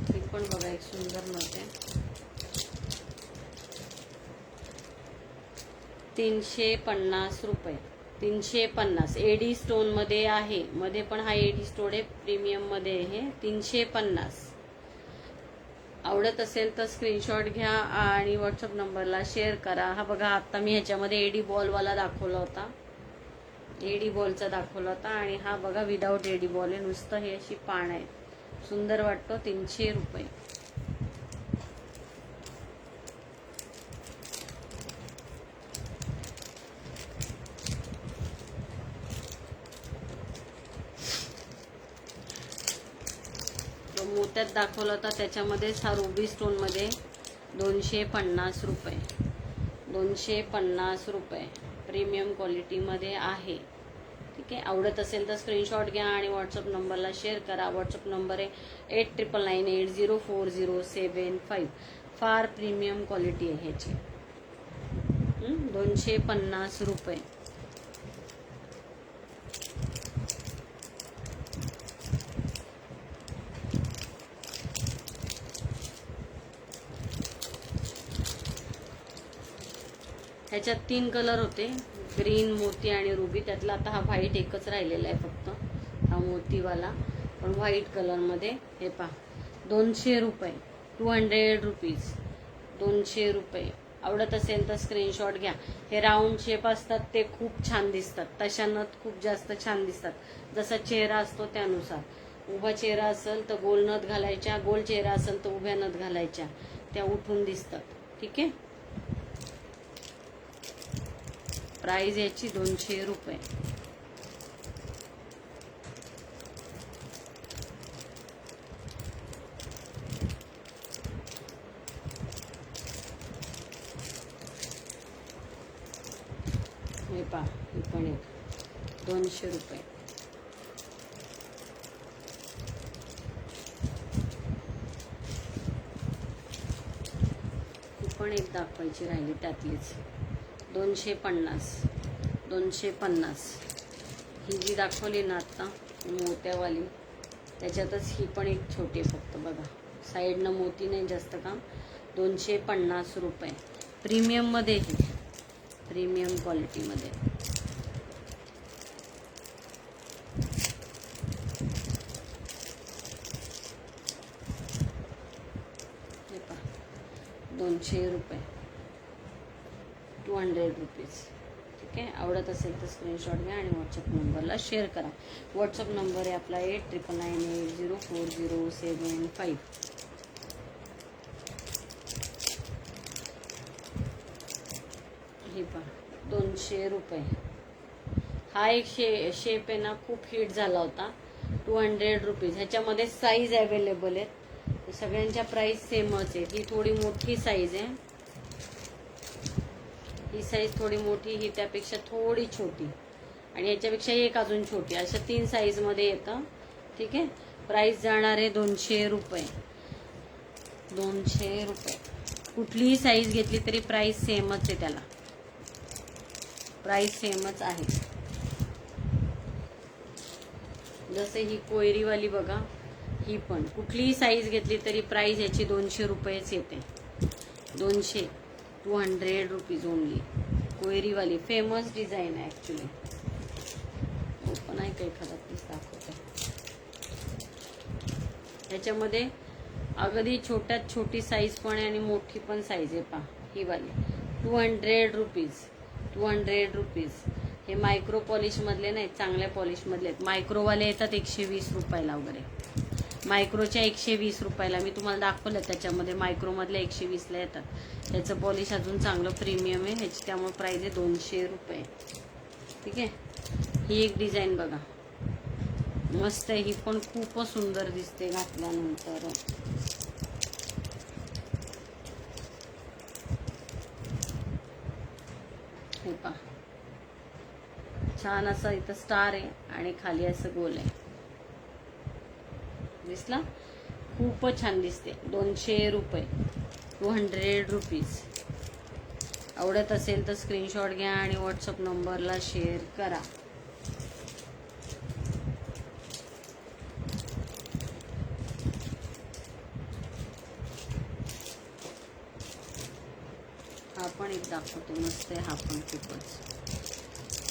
ही पण बघा एक सुंदर नथ आहे. 350 रुपये. 350. एडी स्टोन मध्ये आहे, मध्ये पण हा एडी स्टोन आहे, प्रीमियम मध्ये आहे. 350. आवडत असेल तर स्क्रीनशॉट घ्या आणि व्हॉट्सअप नंबरला शेअर करा. हा बघा आता मी ह्याच्यामध्ये एडी बॉलवाला दाखवला होता, एडी बॉलचा दाखवला होता आणि हा बघा विदाऊट एडी बॉल आहे, नुसतं हे अशी पान आहे. सुंदर वाटतो. 300 रुपये. मोत्यात दाखवला होता त्याच्यामध्येच हा रुबी स्टोन मध्ये 250 रुपये. 250 रुपये. प्रीमियम क्वालिटी मध्ये आहे. ठीक आहे. आवडत असेल तर स्क्रीनशॉट घ्या आणि व्हॉट्सअप नंबरला शेअर करा. व्हॉट्सअप नंबर आहे 89980407 फार प्रीमियम क्वालिटी आहे ह्याची. 250 रुपये. ह्याच्यात 3 कलर होते, ग्रीन, मोती आणि रुबी. त्यातला आता हा व्हाईट एकच राहिलेला आहे फक्त, हा मोतीवाला, पण व्हाईट कलरमध्ये. हे पहा 200 रुपये. 200 रुपीज. 200 रुपये. आवडत असेल तर स्क्रीनशॉट घ्या. हे राऊंड शेप असतात ते खूप छान दिसतात, तशा नथ खूप जास्त छान दिसतात. जसा चेहरा असतो त्यानुसार. उभा चेहरा असेल तर गोल नथ घालायच्या, गोल चेहरा असेल तर उभ्या नथ घालायच्या, त्या उठून दिसतात. ठीक आहे. प्राइस याची 200 रुपये. हे पहा, ही पण एक 200 रुपये. पण एक दाखवायची राहिली त्यातलीच 250. 250 ही जी दाखवली ना आत्ता मोत्यावाली, त्याच्यातच ही पण एक छोटी फक्त बघा, साईडनं मोती नाही जास्त काम. 250 रुपये. प्रीमियममध्ये ही, प्रीमियम क्वालिटीमध्ये. हे पहा 200 रुपये, 200 रुपीज. ठीक आहे, आवडत असेल तर स्क्रीनशॉट घ्या आणि व्हॉट्सअप नंबरला शेअर करा. व्हॉट्सअप नंबर आहे आपला 8999804075. हे पहा 200 रुपये. हा एक शेप आहे ना, खूप हिट झाला होता. 200 रुपीज. ह्याच्यामध्ये साईज अवेलेबल आहेत, सगळ्यांच्या प्राइस सेमच आहे. ही थोडी मोठी साईज आहे, ही साईज थोडी मोठी, ही त्यापेक्षा थोडी छोटी आणि याच्यापेक्षा एक अजून छोटी, अशा 3 साईजमध्ये येतं. ठीक आहे, प्राइस जाणार आहे 200 रुपये. 200 रुपये. कुठलीही साईज घेतली तरी प्राइस सेमच आहे, त्याला प्राइस सेमच आहे. जसे ही कोयरीवाली बघा, ही पण कुठलीही साईज घेतली तरी प्राइस याची 200 रुपयेच येते. 200 रुपीज ओनली. कोयरीवाली फेमस डिझाईन आहे ॲक्च्युली. ओपन आहे का एखादा पीस दाखवते. ह्याच्यामध्ये अगदी छोट्यात छोटी साईज पण आहे आणि मोठी पण साईज आहे. पहा ही वाली 200 रुपीज. 200 रुपीज. हे मायक्रो पॉलिशमधले नाहीत, चांगल्या पॉलिशमधले आहेत. मायक्रोवाले येतात 120 रुपयाला वगैरे. मायक्रोच्या 120 रुपयाला मी तुम्हाला दाखवलं, त्याच्यामध्ये मायक्रोमधल्या 120ला येतात. त्याचं पॉलिश अजून चांगलं प्रीमियम आहे ह्याची, त्यामुळे प्राइस आहे 200 रुपये. ठीक आहे, ही एक डिझाईन बघा, मस्त आहे. ही पण खूपच सुंदर दिसते घातल्यानंतर. हे पहा, छान असं इथं स्टार आहे आणि खाली असं गोल आहे. दिसला, खूपच छान दिसते. 200 रुपये. 200 रुपीज. आवडत असेल तर स्क्रीनशॉट घ्या आणि व्हॉट्सअप नंबरला शेअर करा. हा पण एक दाखवते, मस्त आहे हा पण खूपच.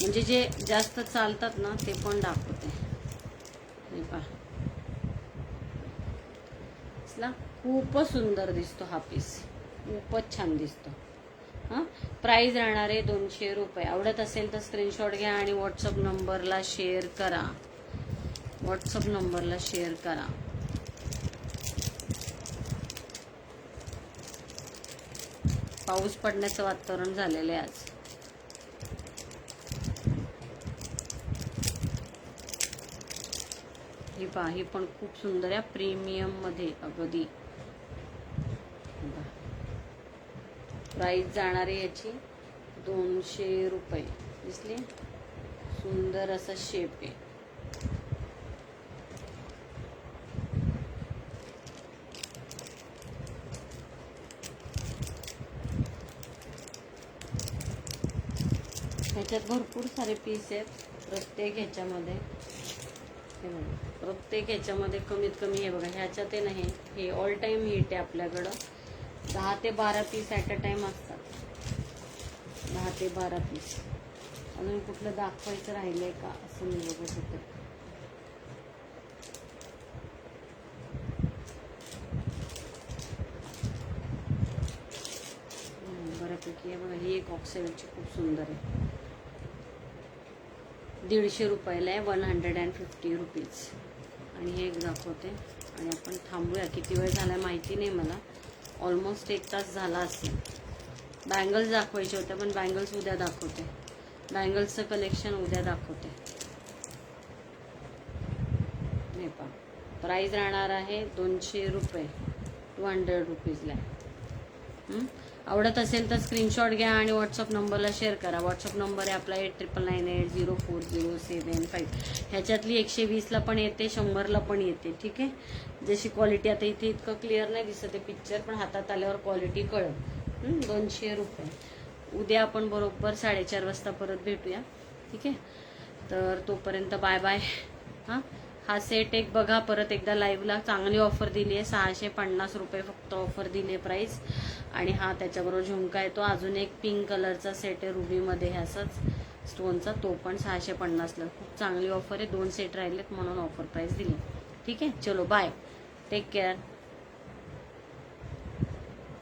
म्हणजे जे जास्त चालतात ना ते पण दाखवते. हे पहा, खूपच सुंदर दिसतो हा पीस, खूपच छान दिसतो. हां, प्राइस राहणार आहे 200 रुपये. आवडत असेल तर स्क्रीनशॉट घ्या आणि व्हॉट्सअप नंबरला शेअर करा. व्हॉट्सअप नंबरला शेअर करा. पाऊस पडण्याचं वातावरण झालेलं आहे आज. ही पहा, ही पण खूप सुंदर आहे, प्रीमियम मध्ये अगदी. प्राइस जाणार आहे याची 200 रुपये. दिसली, सुंदर असा शेप आहे. ह्याच्यात भरपूर सारे पीस आहेत. प्रत्येक ह्याच्यामध्ये हे बघा, प्रत्येक ह्याच्यामध्ये कमीत कमी हे बघा, ह्याच्यात आहे नाही, हे ऑल टाइम हिट आहे आपल्याकडं. 10 ते 12 पीस ॲट अ टाइम असतात. 10 ते 12 पीस. अजून कुठलं दाखवायचं राहिलंय का असं मी बघत होते. बऱ्यापैकी आहे बघा. ही एक ऑक्साईडची खूप सुंदर आहे, 150 रुपयाला आहे. 150 रुपीज. आणि हे एक दाखवते आणि आपण थांबूया. किती वेळ झाला माहिती नाही मला, ऑलमोस्ट 1 तास झाला असेल. बँगल्स दाखवायचे होत्या पण बँगल्स उद्या दाखवते. बँगल्सचं कलेक्शन उद्या दाखवते. नाही पहा, प्राइस राहणार आहे 200 रुपये. 200 रुपीजला आहे. आवडत असेल तर स्क्रीनशॉट घ्या आणि व्हॉट्सअप नंबरला शेअर करा. व्हॉट्सअप नंबर आहे आपला 8998804075. ह्याच्यातली 120ला पण येते, 100ला पण येते. ठीक आहे. जशी क्वालिटी, आता इथे इतकं क्लिअर नाही दिसत आहे पिक्चर, पण हातात आल्यावर क्वालिटी कळेल. 200 रुपये. उद्या आपण बरोबर 4:30 वाजता परत भेटूया. ठीक आहे. तर तोपर्यंत बाय बाय. हा सेट एक बघा परत एकदा लाईव्हला. चांगली ऑफर दिली आहे. 650 रुपये फक्त ऑफर दिली आहे प्राईस. आणि हा त्याच्याबरोबर झुमका येतो. अजून एक पिंक कलरचा सेट आहे रुबीमध्ये ह्याचाच स्टोनचा, तो पण 650ला. खूप चांगली ऑफर आहे. 2 सेट राहिलेत म्हणून ऑफर प्राईस दिली. ठीक आहे. चलो बाय. Take care.